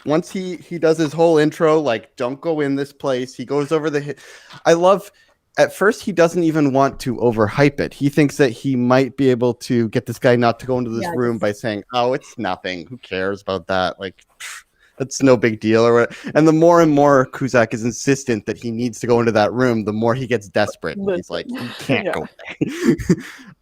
Once he does his whole intro, like, don't go in this place. He goes over I love, at first he doesn't even want to overhype it. He thinks that he might be able to get this guy not to go into this room by saying, "Oh, it's nothing. Who cares about that? Like, that's no big deal." Or whatever. And the more and more Cusack is insistent that he needs to go into that room, the more he gets desperate. He's like, "You can't go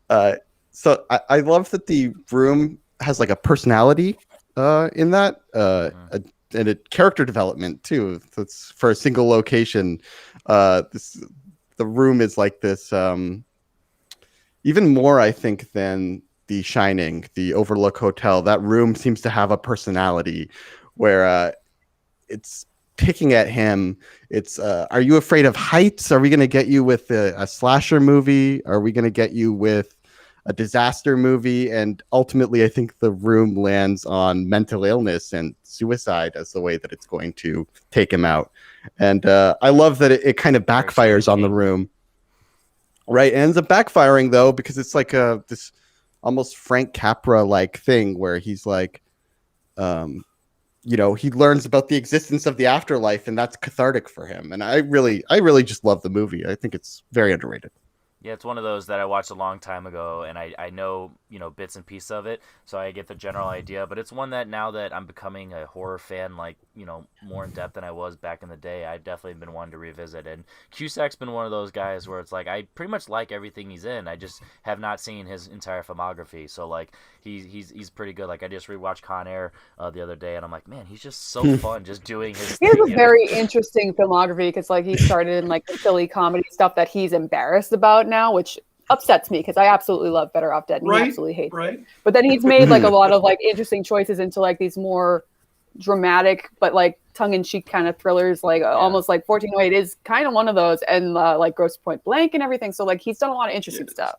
there." So I love that the room has like a personality in that and a character development too. So it's for a single location. The room is like this even more, I think, than The Shining, the Overlook Hotel. That room seems to have a personality where it's picking at him. It's are you afraid of heights? Are we going to get you with a slasher movie? Are we going to get you with a disaster movie? And ultimately, I think the room lands on mental illness and suicide as the way that it's going to take him out. And I love that it kind of backfires on the room. Right. And ends up backfiring, though, because it's like this almost Frank Capra-like thing where he's like, he learns about the existence of the afterlife, and that's cathartic for him. And I really just love the movie. I think it's very underrated. Yeah, it's one of those that I watched a long time ago, and I know, bits and pieces of it, so I get the general idea. But it's one that now that I'm becoming a horror fan, like, more in depth than I was back in the day, I've definitely been wanting to revisit. And Cusack's been one of those guys where it's like, I pretty much like everything he's in. I just have not seen his entire filmography. So, like, he's pretty good. Like, I just rewatched Con Air the other day, and I'm like, man, he's just so fun just doing his thing. He has a very interesting filmography because, like, he started in, like, the silly comedy stuff that he's embarrassed about now, which upsets me because I absolutely love Better Off Dead and he Right, absolutely hates it. right. But then he's made like a lot of like interesting choices into like these more dramatic but like tongue-in-cheek kind of thrillers, like almost like 1408 is kind of one of those, and like Grosse Point Blank and everything. So like he's done a lot of interesting stuff.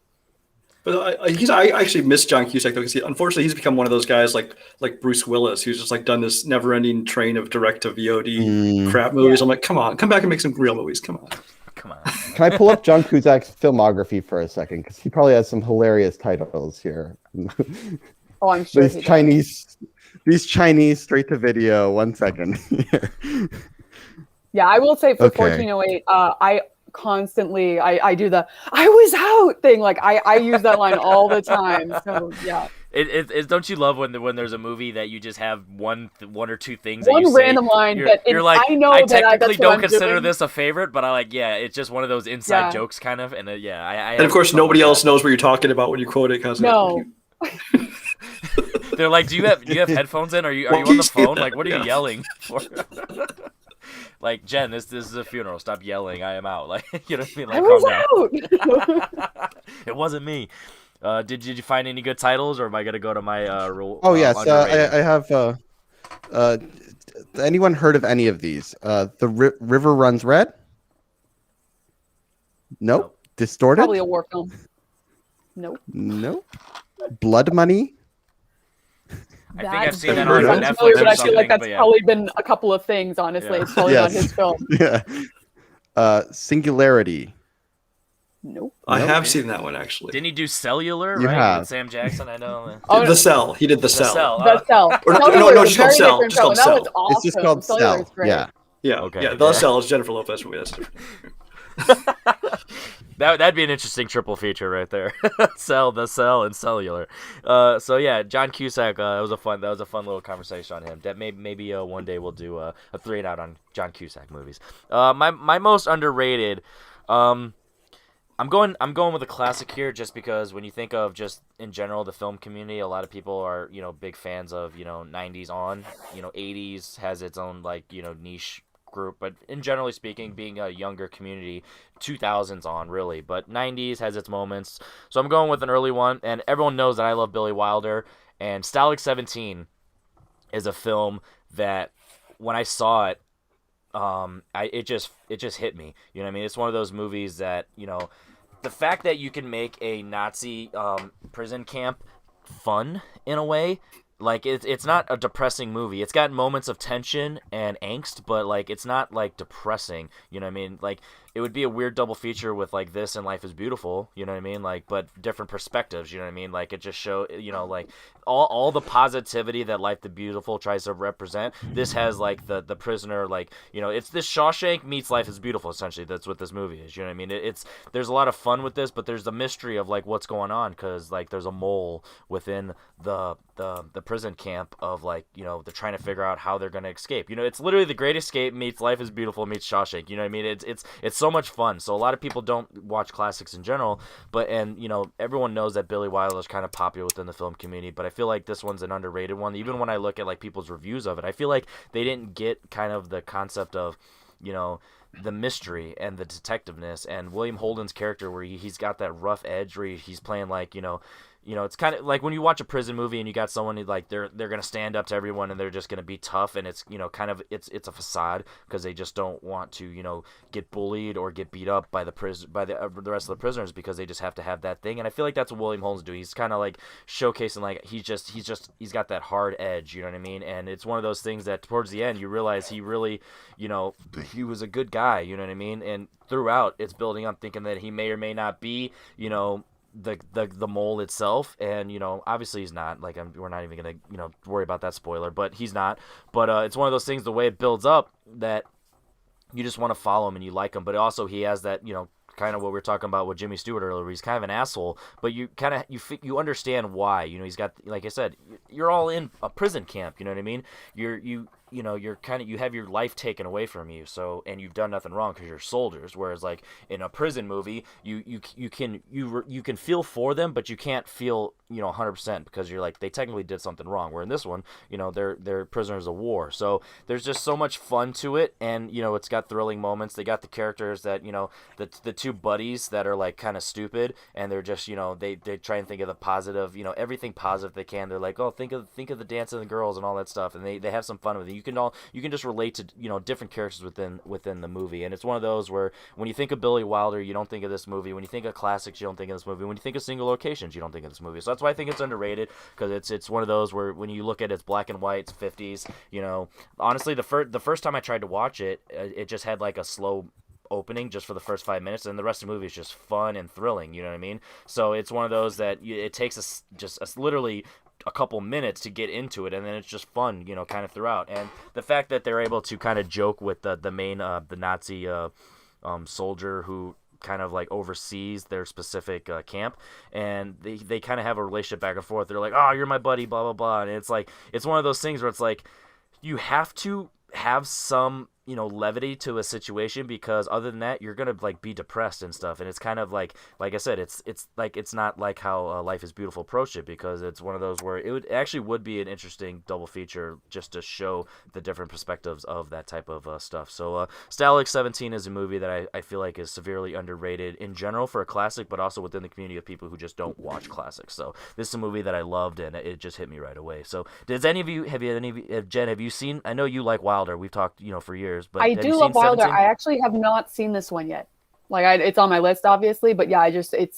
But I actually miss John Cusack though, because unfortunately he's become one of those guys like Bruce Willis, who's just like done this never-ending train of direct to VOD crap movies. I'm like, come on, come back and make some real movies. Come on. Come on. Can I pull up John Cusack's filmography for a second? Because he probably has some hilarious titles here. Oh, I'm sure. These Chinese straight to video. 1 second. Yeah, I will say for Okay. 1408, I constantly I do the "I was out" thing. Like I use that line all the time. So yeah. It don't you love when there's a movie that you just have one or two things that One you say, random line you're, that you're like, I know I that technically that's what don't I'm consider doing. this a favorite, but I like, yeah, it's just one of those inside Yeah. jokes kind of, and I And of course, have fun nobody with else that. knows what you're talking about when you quote it. Cause No. They're like, do you have headphones in? Are you Well, on the he's- phone? Like, what are you yeah. yelling for? Like, Jen, this is a funeral. Stop yelling. I am out. Like, you know what I mean? Like, I calm was down. out. It wasn't me. Did you find any good titles, or am I gonna go to my rule? Oh yes, underrated? I have. Anyone heard of any of these? River Runs Red. Nope. Nope. Distorted. Probably a war film. Nope. Nope. Blood Money. I think I've seen that on I'm Netflix familiar, or but I feel like something, that's but yeah. probably been a couple of things. Honestly, Yeah. it's probably not his film. Yeah. Singularity. Nope. I Nope. have seen that one actually. Didn't he do Cellular? You Right, have. with Sam Jackson. I know. Oh, The Cell. He did the The Cell. Cell. The Cell. Or no, Cellular no, was just called very Cell. different Just called film, and that Cell. was awesome. It's just called Cellular Cell. is great. Yeah. Yeah. Okay. Yeah. The Cell is Jennifer Lopez movie. That's different. That'd be an interesting triple feature right there. The Cell, and Cellular. So yeah, John Cusack. That was a fun little conversation on him. That maybe one day we'll do a 3 and out on John Cusack movies. My most underrated. I'm going with a classic here, just because when you think of just in general the film community, a lot of people are big fans of 90s on. 80s has its own niche group, but in generally speaking, being a younger community, 2000s on really, but 90s has its moments. So I'm going with an early one, and everyone knows that I love Billy Wilder, and Stalag 17 is a film that when I saw it, it just hit me. You know what I mean? It's one of those movies that the fact that you can make a Nazi prison camp fun in a way. Like, it's not a depressing movie. It's got moments of tension and angst, but, it's not, depressing. You know what I mean? Like, it would be a weird double feature with, this and Life is Beautiful. You know what I mean? But different perspectives, you know what I mean? It just show, all the positivity that Life is Beautiful tries to represent. This has, the prisoner, it's this Shawshank meets Life is Beautiful, essentially. That's what this movie is. You know what I mean? There's a lot of fun with this, but there's the mystery of, what's going on, because, there's a mole within the prison camp of they're trying to figure out how they're going to escape. It's literally The Great Escape meets Life is Beautiful meets Shawshank. You know what I mean? It's so much fun. So a lot of people don't watch classics in general, but everyone knows that Billy Wilder is kind of popular within the film community, but I feel like this one's an underrated one. Even when I look at people's reviews of it, I feel like they didn't get kind of the concept of the mystery and the detectiveness, and William Holden's character where he's got that rough edge where he's playing it's kind of like when you watch a prison movie and you got someone who they're gonna stand up to everyone and they're just gonna be tough, and it's kind of it's a facade because they just don't want to get bullied or get beat up by the the rest of the prisoners, because they just have to have that thing. And I feel like that's what William Holden's doing. He's kind of showcasing he's got that hard edge. You know what I mean? And it's one of those things that towards the end you realize he really he was a good guy. You know what I mean? And throughout it's building up thinking that he may or may not be the mole itself, and obviously he's not. We're not even gonna worry about that spoiler, but he's not. But it's one of those things, the way it builds up, that you just want to follow him and you like him. But also he has that kind of what we were talking about with Jimmy Stewart earlier. He's kind of an asshole, but you kind of you understand why. He's got, like I said, you're all in a prison camp. You know what I mean? you have your life taken away from you, so, and you've done nothing wrong because you're soldiers. Whereas like in a prison movie, you can feel for them, but you can't feel 100% because you're like, they technically did something wrong. Where in this one, they're prisoners of war. So there's just so much fun to it, and it's got thrilling moments. They got the characters that the two buddies that are like kind of stupid, and they're just they try and think of the positive, everything positive they can. They're like, oh, think of the dance of the girls and all that stuff, and they have some fun with it. You can just relate to different characters within the movie, and it's one of those where when you think of Billy Wilder, you don't think of this movie. When you think of classics, you don't think of this movie. When you think of single locations, you don't think of this movie. So that's why I think it's underrated, because it's one of those where when you look at it's black and white, it's 50s. Honestly, the first time I tried to watch it, it just had like a slow opening just for the first 5 minutes, and the rest of the movie is just fun and thrilling. You know what I mean? So it's one of those that it takes us literally a couple minutes to get into it, and then it's just fun, kind of throughout. And the fact that they're able to kind of joke with the main the Nazi soldier who kind of like oversees their specific camp, and they kind of have a relationship back and forth. They're like, oh, you're my buddy, blah blah blah, and it's like, it's one of those things where it's like you have to have some levity to a situation, because other than that you're gonna like be depressed and stuff. And it's kind of like I said, it's like, it's not like how Life is Beautiful approached it, because it's one of those where it actually would be an interesting double feature just to show the different perspectives of that type of stuff. So Stalag 17 is a movie that I feel like is severely underrated in general for a classic, but also within the community of people who just don't watch classics. So this is a movie that I loved, and it just hit me right away. So does any of you Jen, have you seen, I know you like Wilder, we've talked for years, but I do love Wilder. 17? I actually have not seen this one yet. It's on my list, obviously, but yeah, they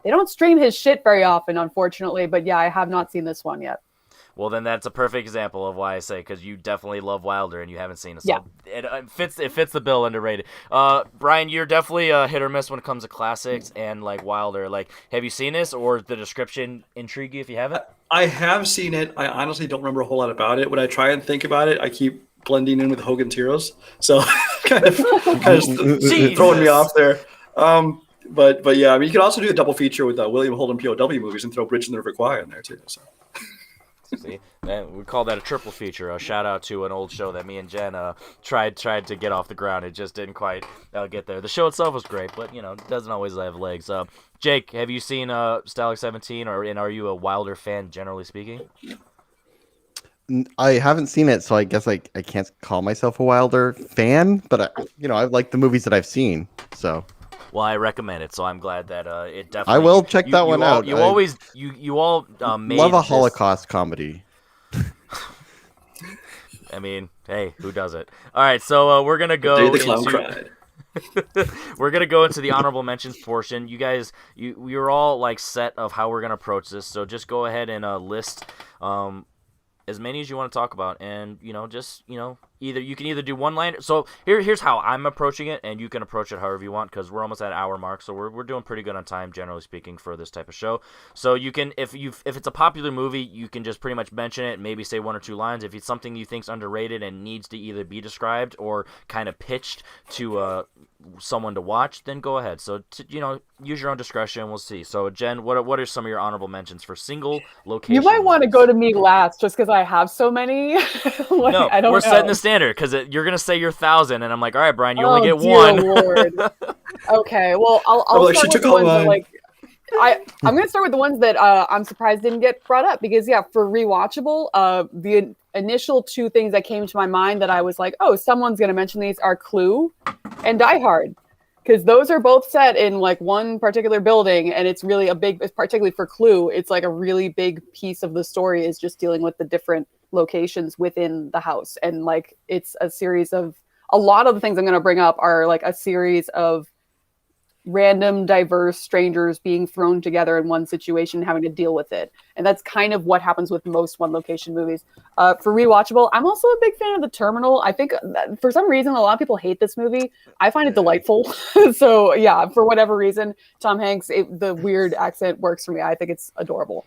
don't stream his shit very often, unfortunately. But yeah, I have not seen this one yet. Well, then that's a perfect example of why I say, because you definitely love Wilder and you haven't seen it. So yeah. It fits the bill, underrated. Brian, you're definitely a hit or miss when it comes to classics and like Wilder. Like, have you seen this, or the description intrigue you if you haven't? I have seen it. I honestly don't remember a whole lot about it. When I try and think about it, I keep blending in with Hogan's Heroes, so kind of throwing me off there. But yeah, I mean, you could also do a double feature with William Holden POW movies and throw Bridge in the River Kwai in there too. So. See, man, we call that a triple feature. A shout out to an old show that me and Jen tried to get off the ground. It just didn't quite get there. The show itself was great, but it doesn't always have legs. Jake, have you seen Stalag 17, and are you a Wilder fan, generally speaking? I haven't seen it, so I guess I can't call myself a Wilder fan, but I like the movies that I've seen. So, well, I recommend it. So I'm glad that it definitely. I will check that one out. You all made love a Holocaust comedy. I mean, hey, who doesn't? All right, so we're gonna go. Day the Clown Cried. We're gonna go into the honorable mentions portion. You guys, we were all like set of how we're gonna approach this. So just go ahead and list as many as you want to talk about, and either you can do one line. So here's how I'm approaching it, and you can approach it however you want, because we're almost at hour mark, so we're doing pretty good on time, generally speaking, for this type of show. So you can, if it's a popular movie, you can just pretty much mention it, maybe say one or two lines. If it's something you think's underrated and needs to either be described or kind of pitched to someone to watch, then go ahead. So use your own discretion. We'll see. So Jen, what are some of your honorable mentions for single location? You might want to go to me last, just because I have so many. No, I don't we're know. setting the standard, because you're gonna say you're 1,000, and I'm like, all right, Brian, you only get one. Lord. Okay, well, I'll start with the ones that, like, I'm gonna start with the ones that I'm surprised didn't get brought up, because for rewatchable, the initial two things that came to my mind that I was like, oh, someone's gonna mention these are Clue and Die Hard, because those are both set in like one particular building, and it's really particularly for Clue, it's like a really big piece of the story is just dealing with the different locations within the house. And like, it's a series of, a lot of the things I'm going to bring up are like a series of random, diverse strangers being thrown together in one situation, having to deal with it. And that's kind of what happens with most one location movies. For rewatchable, I'm also a big fan of The Terminal. I think for some reason, a lot of people hate this movie. I find it delightful. So yeah, for whatever reason, Tom Hanks, the weird accent works for me. I think it's adorable.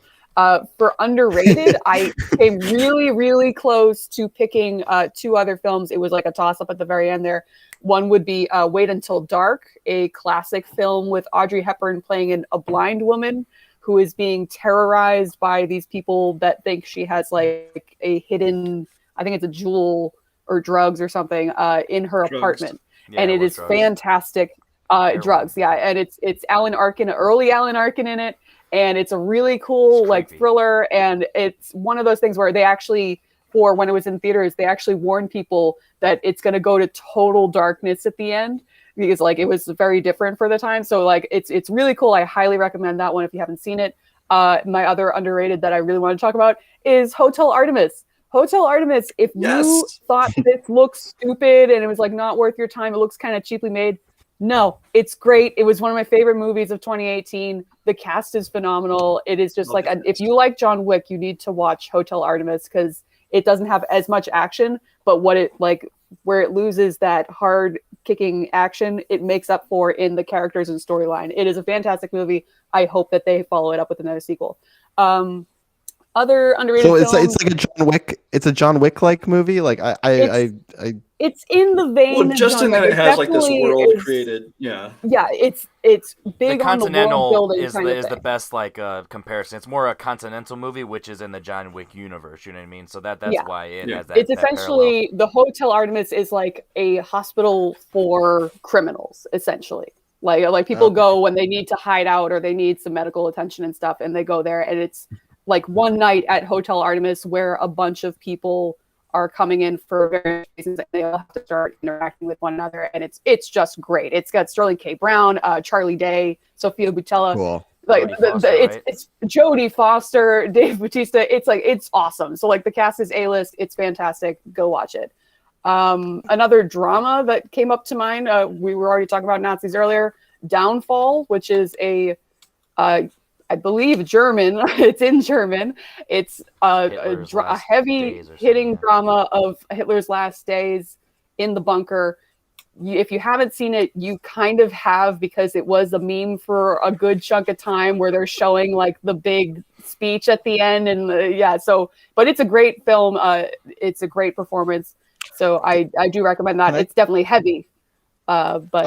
For underrated, I came really, really close to picking two other films. It was like a toss-up at the very end there. One would be Wait Until Dark, a classic film with Audrey Hepburn playing a blind woman who is being terrorized by these people that think she has like a hidden, I think it's a jewel or drugs or something in her Drugs. apartment, Yeah, and it was is drugs. fantastic. Drugs, yeah, and it's Alan Arkin, early Alan Arkin in it, and it's a really cool It's like creepy. thriller, and it's one of those things where they actually, for when it was in theaters, they actually warned people that it's going to go to total darkness at the end because like it was very different for the time. So like it's really cool. I highly recommend that one if you haven't seen it. My other underrated that I really want to talk about is Hotel Artemis. Hotel Artemis, if you Yes. thought this looks stupid and it was like not worth your time, it looks kind of cheaply made. No, it's great. It was one of my favorite movies of 2018. The cast is phenomenal. It is just Love like, the if cast. you like John Wick, you need to watch Hotel Artemis because it doesn't have as much action, but what it like, where it loses that hard kicking action, it makes up for in the characters and storyline. It is a fantastic movie. I hope that they follow it up with another sequel. Other underrated So films, it's like a John Wick. It's a John Wick like movie. Like I it's in the vein Well, of just John in that Wick. it has like this definitely world is- created. Yeah. Yeah, it's The big on the world Continental building is kind the, of is the thing. best like comparison. It's more a Continental movie, which is in the John Wick universe. You know what I mean? So that's Yeah. why it Yeah. has that. It's that parallel. essentially the Hotel Artemis is like a hospital for criminals, essentially. Like people Okay. go when they need to hide out or they need some medical attention and stuff, and they go there, and it's like one night at Hotel Artemis where a bunch of people are coming in for various reasons, and they all have to start interacting with one another, and it's just great. It's got Sterling K. Brown, Charlie Day, Sophia Boutella. cool. Like Jodie Foster, right? it's Jodie Foster, Dave Bautista. It's awesome. So like the cast is A-list. It's fantastic. Go watch it. Another drama that came up to mind. We were already talking about Nazis earlier. Downfall, which is I believe German. It's in German. It's a Hitler's Last heavy Days or hitting something, yeah. drama of Hitler's last days in the bunker. If you haven't seen it, you kind of have, because it was a meme for a good chunk of time where they're showing like the big speech at the end. And but it's a great film. It's a great performance. So I do recommend that. Can I- It's definitely heavy. But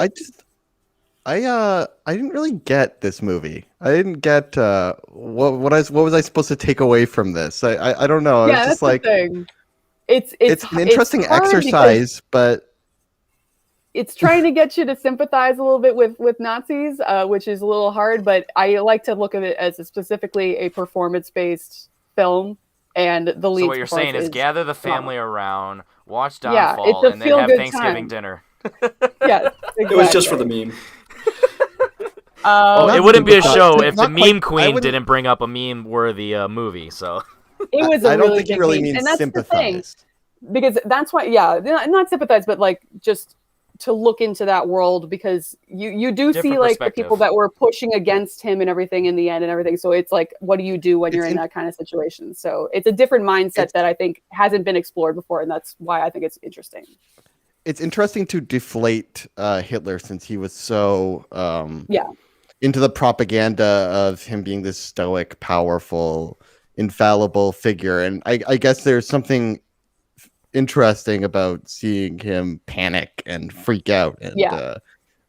I didn't really get this movie. I didn't get what was I supposed to take away from this? I don't know. I was yeah, that's just like the thing. It's an interesting hard because exercise, but it's trying to get you to sympathize a little bit with Nazis, which is a little hard, but I like to look at it as specifically a performance-based film, and the lead. So what you're saying is gather the family around, watch Yeah, Downfall, it's a and then have feel-good Thanksgiving time. dinner. Yeah, It was just for the meme. Well, It wouldn't be a not- show if the not meme quite- I queen wouldn't- didn't bring up a meme-worthy movie. So It was a I don't really think he big really meme, means and that's the thing, sympathize. because that's why, not sympathize, but like just to look into that world, because you do see Different like the perspective. people that were pushing against him and everything in the end and everything. So it's like, what do you do when you're It's in that kind of situation? So it's a different mindset that I think hasn't been explored before, and that's why I think it's interesting. It's interesting to deflate Hitler, since he was so Yeah. into the propaganda of him being this stoic, powerful, infallible figure. And I guess there's something interesting about seeing him panic and freak out and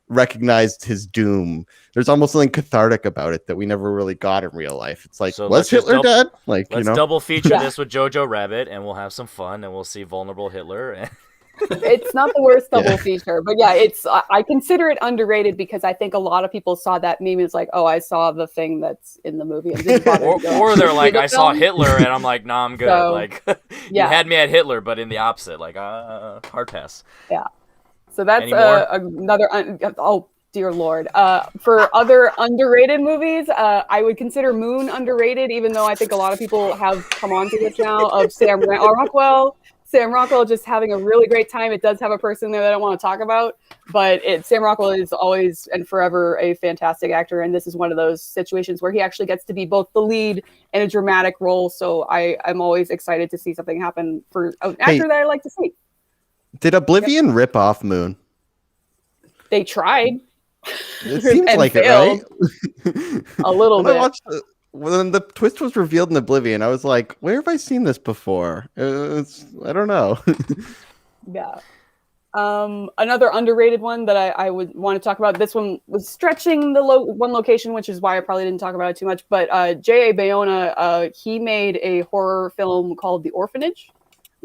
recognized his doom. There's almost something cathartic about it that we never really got in real life. It's like, So was let's just Hitler dead? Like, let's double feature this with Jojo Rabbit, and we'll have some fun, and we'll see vulnerable Hitler. It's not the worst double Yeah. feature, but yeah, I consider it underrated because I think a lot of people saw that meme as like, oh, I saw the thing that's in the movie, and didn't bother to go or they're see like, the I saw film. Hitler, and I'm like, nah, I'm good. So, like, you yeah. had me at Hitler, but in the opposite, like, hard pass. So that's Any more? another. Oh dear lord! For other underrated movies, I would consider Moon underrated, even though I think a lot of people have come onto this now. Of Sam Rockwell. Sam Rockwell just having a really great time. It does have a person there that I don't want to talk about, but Sam Rockwell is always and forever a fantastic actor, and this is one of those situations where he actually gets to be both the lead and a dramatic role. So I'm always excited to see something happen for an actor that I like to see. Did Oblivion rip off Moon? They tried. It seems And like failed. it, right? A little when bit. I watched when the twist was revealed in Oblivion, I was like, where have I seen this before? I don't know. Yeah. Another underrated one that I would want to talk about. This one was stretching the one location, which is why I probably didn't talk about it too much. But J.A. Bayona, he made a horror film called The Orphanage,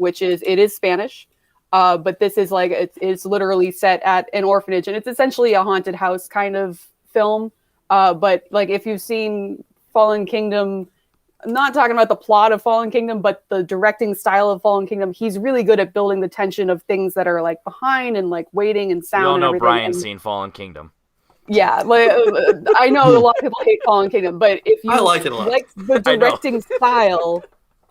which is it is Spanish, but this is like it's literally set at an orphanage, and it's essentially a haunted house kind of film. But like if you've seen Fallen Kingdom, I'm not talking about the plot of Fallen Kingdom, but the directing style of Fallen Kingdom. He's really good at building the tension of things that are like behind and like waiting and sound. We all and know everything. Brian's seen Fallen Kingdom. Yeah, like, I know a lot of people hate Fallen Kingdom, but if you I like it a lot. like the directing style,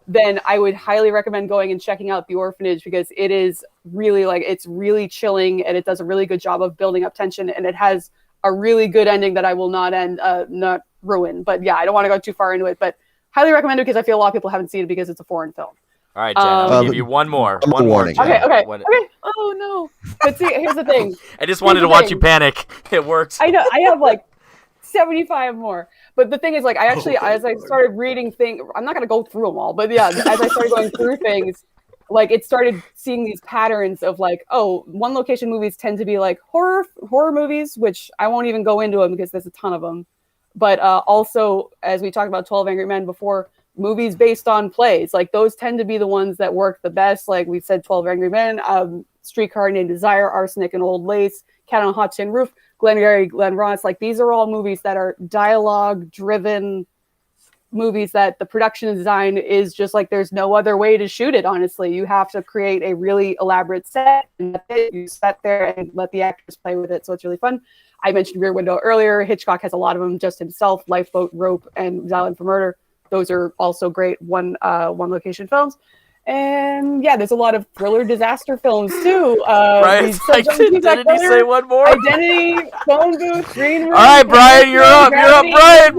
then I would highly recommend going and checking out The Orphanage, because it is really like it's really chilling and it does a really good job of building up tension, and it has a really good ending that I will not ruin. But yeah, I don't want to go too far into it, but highly recommend it because I feel a lot of people haven't seen it because it's a foreign film. All right, Jen, I'm gonna give you one more. One more. warning. Jen. Okay. When- Oh no! But see, here's the thing. I just wanted to watch you panic. It worked. I know I have like 75 more. But the thing is, like, I actually, as I started reading things, I'm not going to go through them all, but yeah, as I started going through things, like, it started seeing these patterns of like, oh, one location movies tend to be like horror movies, which I won't even go into them because there's a ton of them. But also, as we talked about 12 Angry Men before, movies based on plays, like those tend to be the ones that work the best. Like we said, 12 Angry Men, Streetcar Named Desire, Arsenic and Old Lace, Cat on a Hot Tin Roof, Glengarry Glen Ross. Like these are all movies that are dialogue driven movies that the production design is just like there's no other way to shoot it. Honestly, you have to create a really elaborate set and you set there and let the actors play with it, so it's really fun. I mentioned Rear Window earlier. Hitchcock has a lot of them just himself. Lifeboat, Rope, and Island for Murder. Those are also great one location films. And yeah, there's a lot of thriller disaster films too. Brian's like, didn't he say one more? Identity, Phone Booth, Green Room. All right, Brian, you're up. You're up, Brian.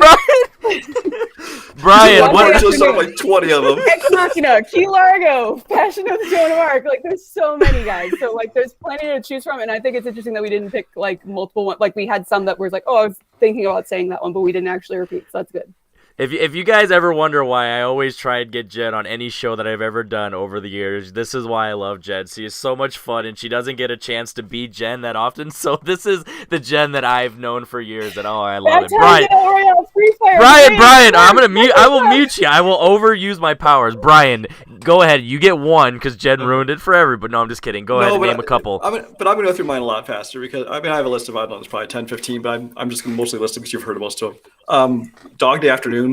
Brian, What what? just said like 20 of them. Ex Machina, Key Largo, Passion of the Joan of Arc. Like, there's so many, guys. So like, there's plenty to choose from. And I think it's interesting that we didn't pick like multiple ones. Like, we had some that was like, oh, I was thinking about saying that one, but we didn't actually repeat. So that's good. If you guys ever wonder why I always try and get Jen on any show that I've ever done over the years, this is why I love Jen. She is so much fun, and she doesn't get a chance to be Jen that often. So this is the Jen that I've known for years, and I love That's it. how Brian, you get L'Oreal Free Fire. Brian, I'm gonna mute. I will mute you. I will overuse my powers. Brian, go ahead. You get one because Jen ruined it for everybody. No, I'm just kidding. Go ahead and name a couple. I'm going to go through mine a lot faster because I have a list of, I don't know, there's probably 10, 15, but I'm just going to mostly list them because you've heard of most of them. Dog Day Afternoon.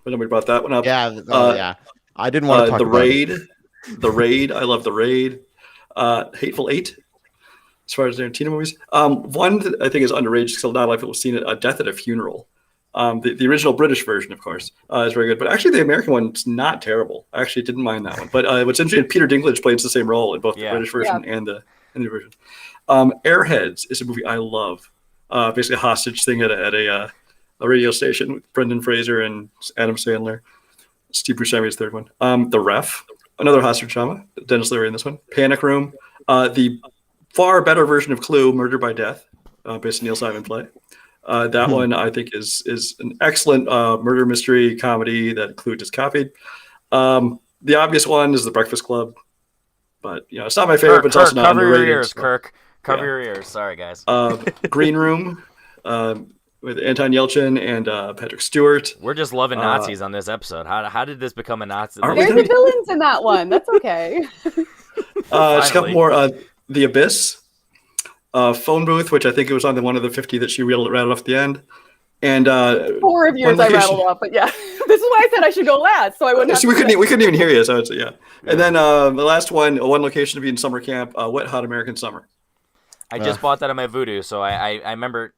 I know we brought that one up. Yeah, yeah. I didn't want to talk The about Raid. it. The Raid. I love The Raid. Hateful Eight. As far as Tarantino movies, one that I think is underrated because not a lot of people have seen it. Death at a Funeral. The original British version, of course, is very good. But actually, the American one's not terrible. I actually didn't mind that one. But what's interesting, Peter Dinklage plays the same role in both the British version and the version. Airheads is a movie I love. Basically, a hostage thing at a radio station with Brendan Fraser and Adam Sandler. Steve Buscemi is the third one. The Ref, another hostage drama. Dennis Leary in this one. Panic Room. The far better version of Clue, Murder by Death, based on Neil Simon play. That one I think is an excellent murder mystery comedy that Clue just copied. The obvious one is The Breakfast Club, but it's not my favorite, but it's also not underrated. Cover your ears, Kirk. Cover your ears. Sorry, guys. Green Room. With Anton Yelchin and Patrick Stewart. We're just loving Nazis on this episode. How did this become a Nazi? There's the villains in that one. That's okay. Just a couple more. The Abyss. Phone Booth, which I think it was on one of the 50 that she rattled off at the end. And 4 of yours I rattled off, but yeah. This is why I said I should go last, so I wouldn't have so we couldn't even hear you, so it's, yeah. And then the last one location to be in summer camp, Wet Hot American Summer. I just bought that on my Vudu, so I remember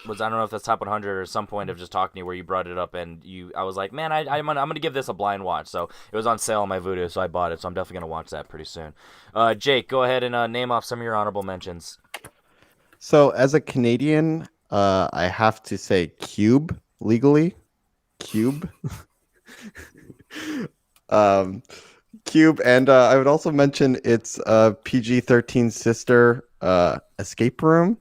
I don't know if that's top 100 or some point of just talking to you where you brought it up and I was like, man, I'm gonna give this a blind watch. So it was on sale on my Vudu, so I bought it. So I'm definitely gonna watch that pretty soon. Jake, go ahead and name off some of your honorable mentions. So as a Canadian, I have to say Cube legally. Cube. Cube, and I would also mention its PG-13 sister, Escape Room,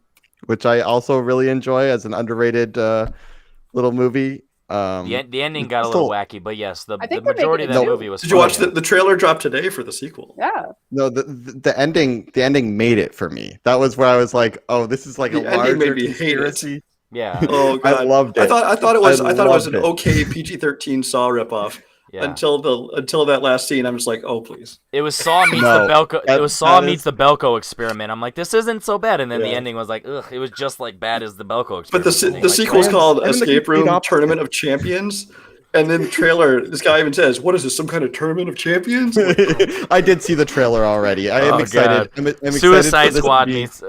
which I also really enjoy as an underrated little movie. The ending got a little wacky, but yes, the majority of that movie was. Did you watch the trailer drop today for the sequel? Yeah. No, the ending made it for me. That was where I was like, oh, this is like a larger conspiracy. Yeah. Oh God, I loved it. I thought it was an okay PG-13 Saw ripoff. Yeah. until that last scene. I'm just like, oh please. It was Saw meets No, the Belko. that- It was Saw that meets is- the Belko experiment. I'm like, this isn't so bad, and then the Yeah. ending was like, ugh, it was just like bad as the Belko experiment. But the to me. the Like, sequel's I'm- called I'm in the Escape complete Room opposite. Tournament of Champions, and then the trailer, this guy even says, "What is this? Some kind of tournament of champions?" I'm like, I did see the trailer already. I am Oh, excited. God. I'm excited for Suicide this to Squad be- meets.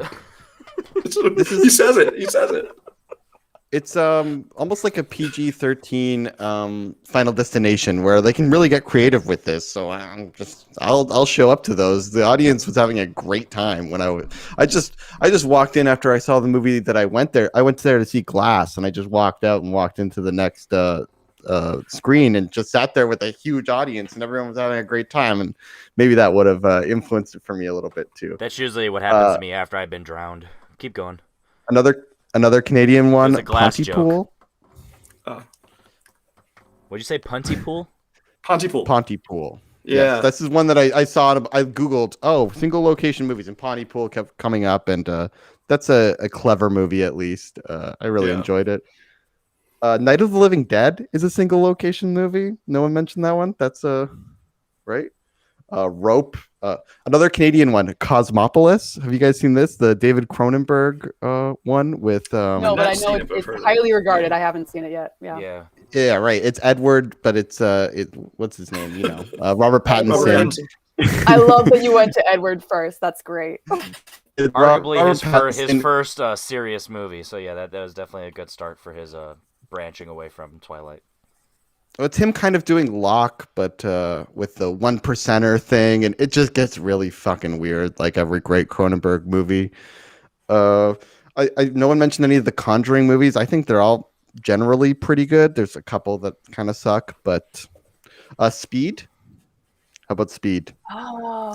he says it. He says it. It's almost like a PG-13 Final Destination where they can really get creative with this. So I'll show up to those. The audience was having a great time when I just walked in after I saw the movie that I went there. I went there to see Glass, and I just walked out and walked into the next screen and just sat there with a huge audience, and everyone was having a great time. And maybe that would have influenced it for me a little bit too. That's usually what happens to me after I've been drowned. Keep going. Another Canadian one, a glass joke. Pontypool. What'd you say, Pontypool? Pontypool. Pontypool. Yeah. This is one that I saw. I googled. Oh, single location movies, and Pontypool kept coming up, and that's a clever movie. At least I really Yeah. enjoyed it. Night of the Living Dead is a single location movie. No one mentioned that one. That's right. Rope. Another Canadian one, Cosmopolis. Have you guys seen this? The David Cronenberg one with No, I've but I not seen know it, but I've it's heard of it. highly regarded. I haven't seen it yet. Yeah. Yeah. yeah, right. It's Edward, but it's what's his name? You know, Robert Pattinson. Robert Pattinson. I love that you went to Edward first. That's great. It's Arguably Robert his Pattinson. first serious movie. So yeah, that was definitely a good start for his branching away from Twilight. It's him kind of doing Locke, but with the 1%er thing, and it just gets really fucking weird, like every great Cronenberg movie. No one mentioned any of the Conjuring movies. I think they're all generally pretty good. There's a couple that kind of suck, but Speed. How about Speed? Oh,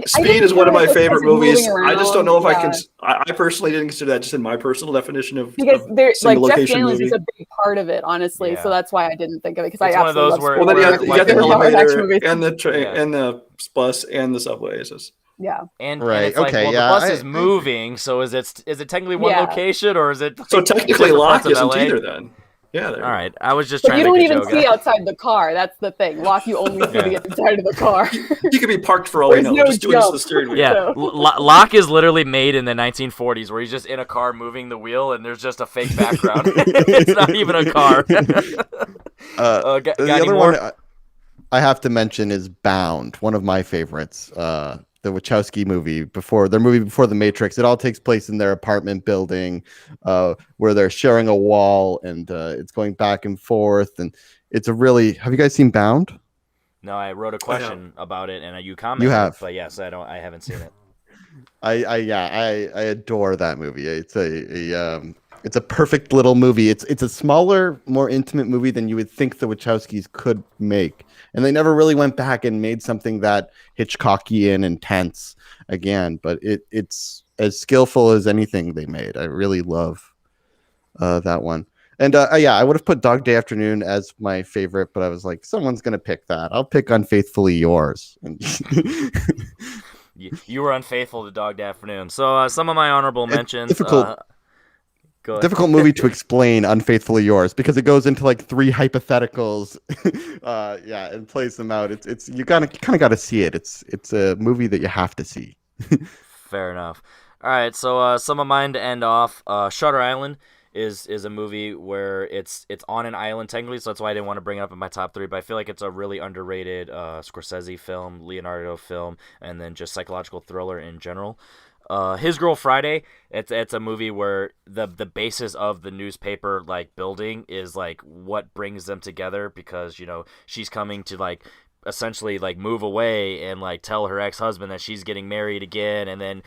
Speed is one of my favorite movies. I just don't know if I can. can. I personally didn't consider that just in my personal definition of Because of there's like single Jeff location Daniels movie. is a big part of it, honestly. Yeah. So that's why I didn't think of it because I It's one of absolutely those love where- Speed. Well, then you Where, got, like, the They're live action elevator movies. and the train Yeah. and the bus and the subway. It's just Yeah. And Right, it's like, okay, well, yeah, the bus I is moving, so is it technically one Yeah. location or is it? so like, technically different Locke parts of isn't LA? either. Then yeah, there. All right, I was just But trying you to don't make a even joke. see outside the car. That's the thing. Lock, you only see Yeah. the inside of the car. You could be parked for all we There's know. no Just doing this to jump. the steering wheel. Yeah, So- Locke is literally made in the 1940s, where he's just in a car moving the wheel, and there's just a fake background. It's not even a car. Got The any other more? one I have to mention is Bound, one of my favorites. The Wachowski movie before The Matrix. It all takes place in their apartment building, where they're sharing a wall, and it's going back and forth. And it's a really. Have you guys seen Bound? No, I wrote a question about it, and you commented. You have. But yes, I haven't seen it. I adore that movie. It's a perfect little movie. It's a smaller, more intimate movie than you would think the Wachowskis could make, and they never really went back and made something that Hitchcockian and tense again. But it's as skillful as anything they made. I really love that one. And I would have put Dog Day Afternoon as my favorite, but I was like, someone's gonna pick that. I'll pick Unfaithfully Yours. And You were unfaithful to Dog Day Afternoon. So some of my honorable mentions. difficult. Go ahead. Difficult movie to explain Unfaithfully Yours because it goes into like 3 hypotheticals and plays them out. It's you kind of got to see it. It's a movie that you have to see. Fair enough. All right, so some of mine to end off. Shutter Island is a movie where it's on an island technically, so that's why I didn't want to bring it up in my top 3. But I feel like it's a really underrated Scorsese film, Leonardo film, and then just psychological thriller in general. His Girl Friday, it's a movie where the basis of the newspaper like building is like what brings them together, because she's coming to like essentially like move away and like tell her ex-husband that she's getting married again, and then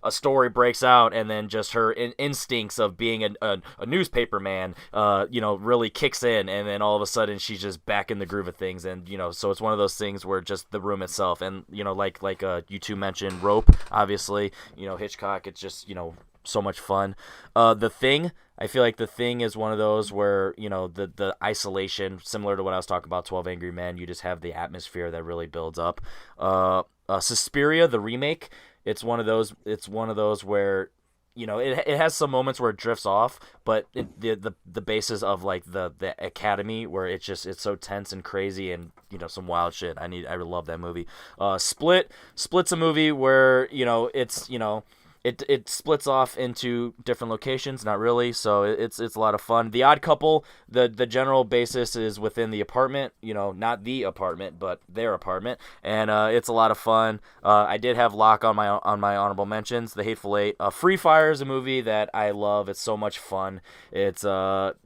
a story breaks out, and then just her instincts of being a newspaper man really kicks in, and then all of a sudden she's just back in the groove of things. And so it's one of those things where just the room itself, and like you two mentioned Rope, obviously, Hitchcock, it's just so much fun. The Thing, I feel like The Thing is one of those where the isolation, similar to what I was talking about 12 Angry Men, you just have the atmosphere that really builds up. Suspiria, the remake, it's one of those where it has some moments where it drifts off, but the basis of like the academy where it's so tense and crazy and some wild shit. I really love that movie. Split's a movie where it's it splits off into different locations, not really, so it's a lot of fun. The Odd Couple, the general basis is within the apartment, not the apartment, but their apartment, and it's a lot of fun. I did have Locke on my honorable mentions. The Hateful Eight. Free Fire is a movie that I love. It's so much fun. It's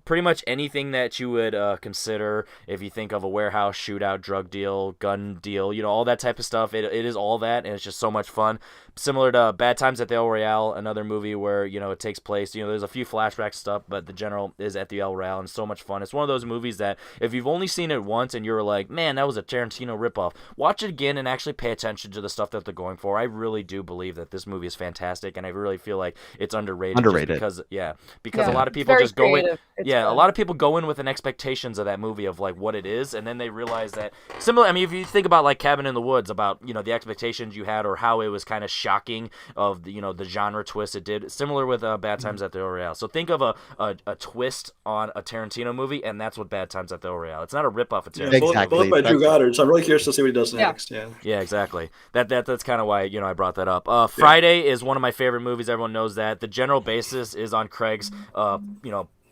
pretty much anything that you would consider if you think of a warehouse shootout, drug deal, gun deal, all that type of stuff. It is all that, and it's just so much fun. Similar to Bad Times at the El Royale, another movie where it takes place. There's a few flashback stuff, but the general is at the El Royale, and so much fun. It's one of those movies that if you've only seen it once and you're like, man, that was a Tarantino ripoff, watch it again and actually pay attention to the stuff that they're going for. I really do believe that this movie is fantastic, and I really feel like it's underrated. Because a lot of people just go in. A lot of people go in with an expectations of that movie of like what it is, and then they realize that similar. I mean, if you think about like Cabin in the Woods, about the expectations you had or how it was kind of shocking of the genre twist it did. Similar with Bad Times at the El Royale. So think of a twist on a Tarantino movie, and that's what Bad Times at the El Royale. It's not a ripoff of Tarantino. Both by Drew Goddard. So I'm really curious to see what he does next. Yeah, exactly. That's kind of why I brought that up. Friday is one of my favorite movies. Everyone knows that. The general basis is on Craig's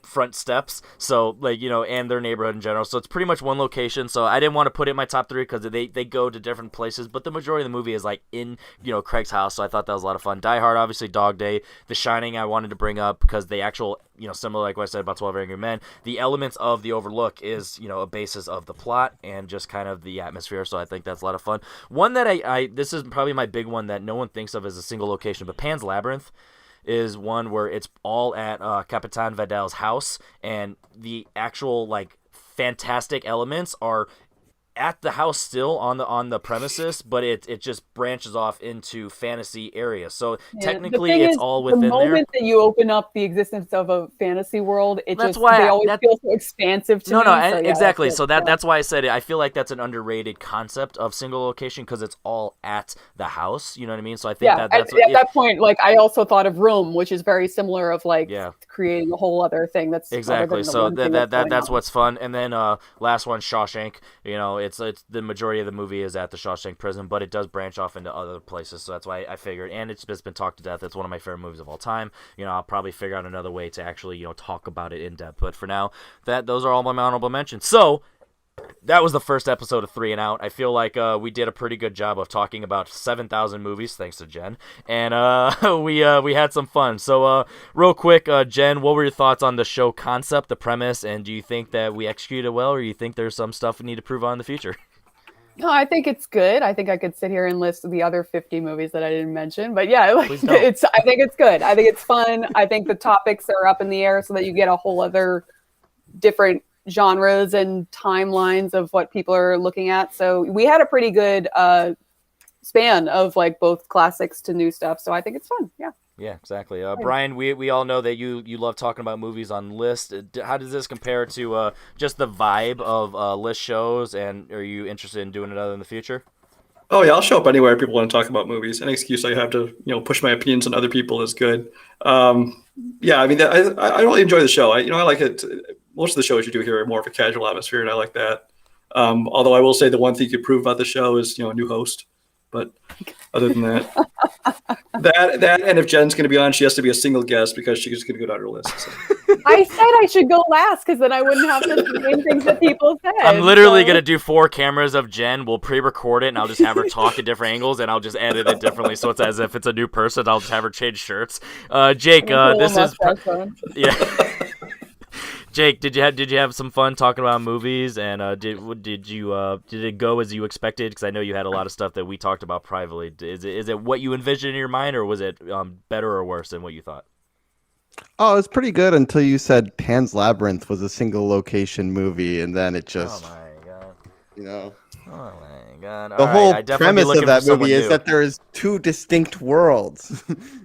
front steps, so and their neighborhood in general, so it's pretty much one location. So I didn't want to put it in my top 3 because they go to different places, but the majority of the movie is like in Craig's house, so I thought that was a lot of fun. Die Hard, obviously. Dog Day. The Shining I wanted to bring up because the actual similar like what I said about 12 Angry Men, the elements of The Overlook is a basis of the plot and just kind of the atmosphere, so I think that's a lot of fun. One that I this is probably my big one that no one thinks of as a single location, but Pan's Labyrinth is one where it's all at Capitan Vidal's house, and the actual like fantastic elements are at the house still on the premises, but it just branches off into fantasy areas. So technically it's all within there. The moment that you open up the existence of a fantasy world, they always feel so expansive to me. Exactly. So that's why I said it. I feel like that's an underrated concept of single location because it's all at the house. You know what I mean? So I think that's at that point, like I also thought of Room, which is very similar of like creating a whole other thing that's exactly. So that's what's fun. And then last one, Shawshank. It's the majority of the movie is at the Shawshank prison, but it does branch off into other places, so that's why I figured, and it's just been talked to death. It's one of my favorite movies of all time. I'll probably figure out another way to actually talk about it in depth, but for now, those are all my honorable mentions. So that was the first episode of 3 and Out. I feel like we did a pretty good job of talking about 7,000 movies, thanks to Jen, and we had some fun. So real quick, Jen, what were your thoughts on the show concept, the premise, and do you think that we executed well, or you think there's some stuff we need to prove on in the future? No, I think it's good. I think I could sit here and list the other 50 movies that I didn't mention, but yeah, I think it's good. I think it's fun. I think the topics are up in the air so that you get a whole other different genres and timelines of what people are looking at. So we had a pretty good span of like both classics to new stuff. So I think it's fun. Yeah. Yeah, exactly. Brian, we all know that you love talking about movies on List. How does this compare to just the vibe of List shows, and are you interested in doing it other in the future? Oh yeah, I'll show up anywhere people want to talk about movies. Any excuse I have to push my opinions on other people is good. I mean, I really enjoy the show. I like it. Most of the shows you do here are more of a casual atmosphere, and I like that. Although I will say the one thing you could prove about the show is a new host. But other than that, and if Jen's going to be on, she has to be a single guest because she's going to go down her list. So. I said I should go last because then I wouldn't have to name things that people said. I'm literally going to do 4 cameras of Jen. We'll pre-record it, and I'll just have her talk at different angles, and I'll just edit it differently. So it's as if it's a new person. I'll just have her change shirts. Jake, this is... Jake, did you have some fun talking about movies, and did it go as you expected? Because I know you had a lot of stuff that we talked about privately. Is it what you envisioned in your mind, or was it better or worse than what you thought? Oh, it was pretty good until you said Pan's Labyrinth was a single location movie, and then it just Oh my god! Oh my god! The whole premise of that movie is that there is 2 distinct worlds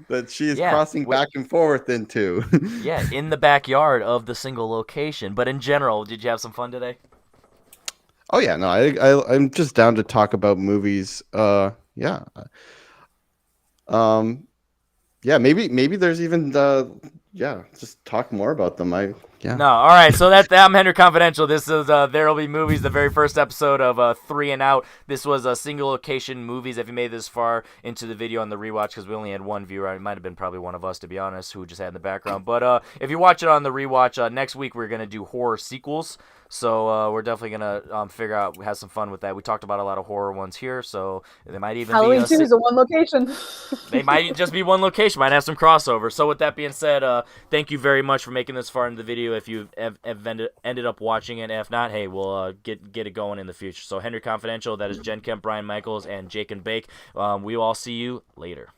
that she is crossing back and forth into. Yeah, in the backyard of the single location. But in general, did you have some fun today? Oh yeah, no, I'm just down to talk about movies. yeah, maybe there's even just talk more about them. No, all right. So I'm Henry Confidential. This is There'll Be Movies, the very first episode of 3 and Out. This was single location movies. If you made this far into the video on the rewatch, because we only had one viewer, it might have been probably one of us, to be honest, who just had in the background. But if you watch it on the rewatch, next week we're gonna do horror sequels. So we're definitely gonna figure out, have some fun with that. We talked about a lot of horror ones here, so they might even Halloween be 2 is a one location. they might just be one location. Might have some crossover. So with that being said, thank you very much for making this far into the video. If you have ended up watching it, if not, hey, we'll get it going in the future. So Henry Confidential, that is Jen Kemp, Brian Michaels, and Jake and Bake. We will all see you later.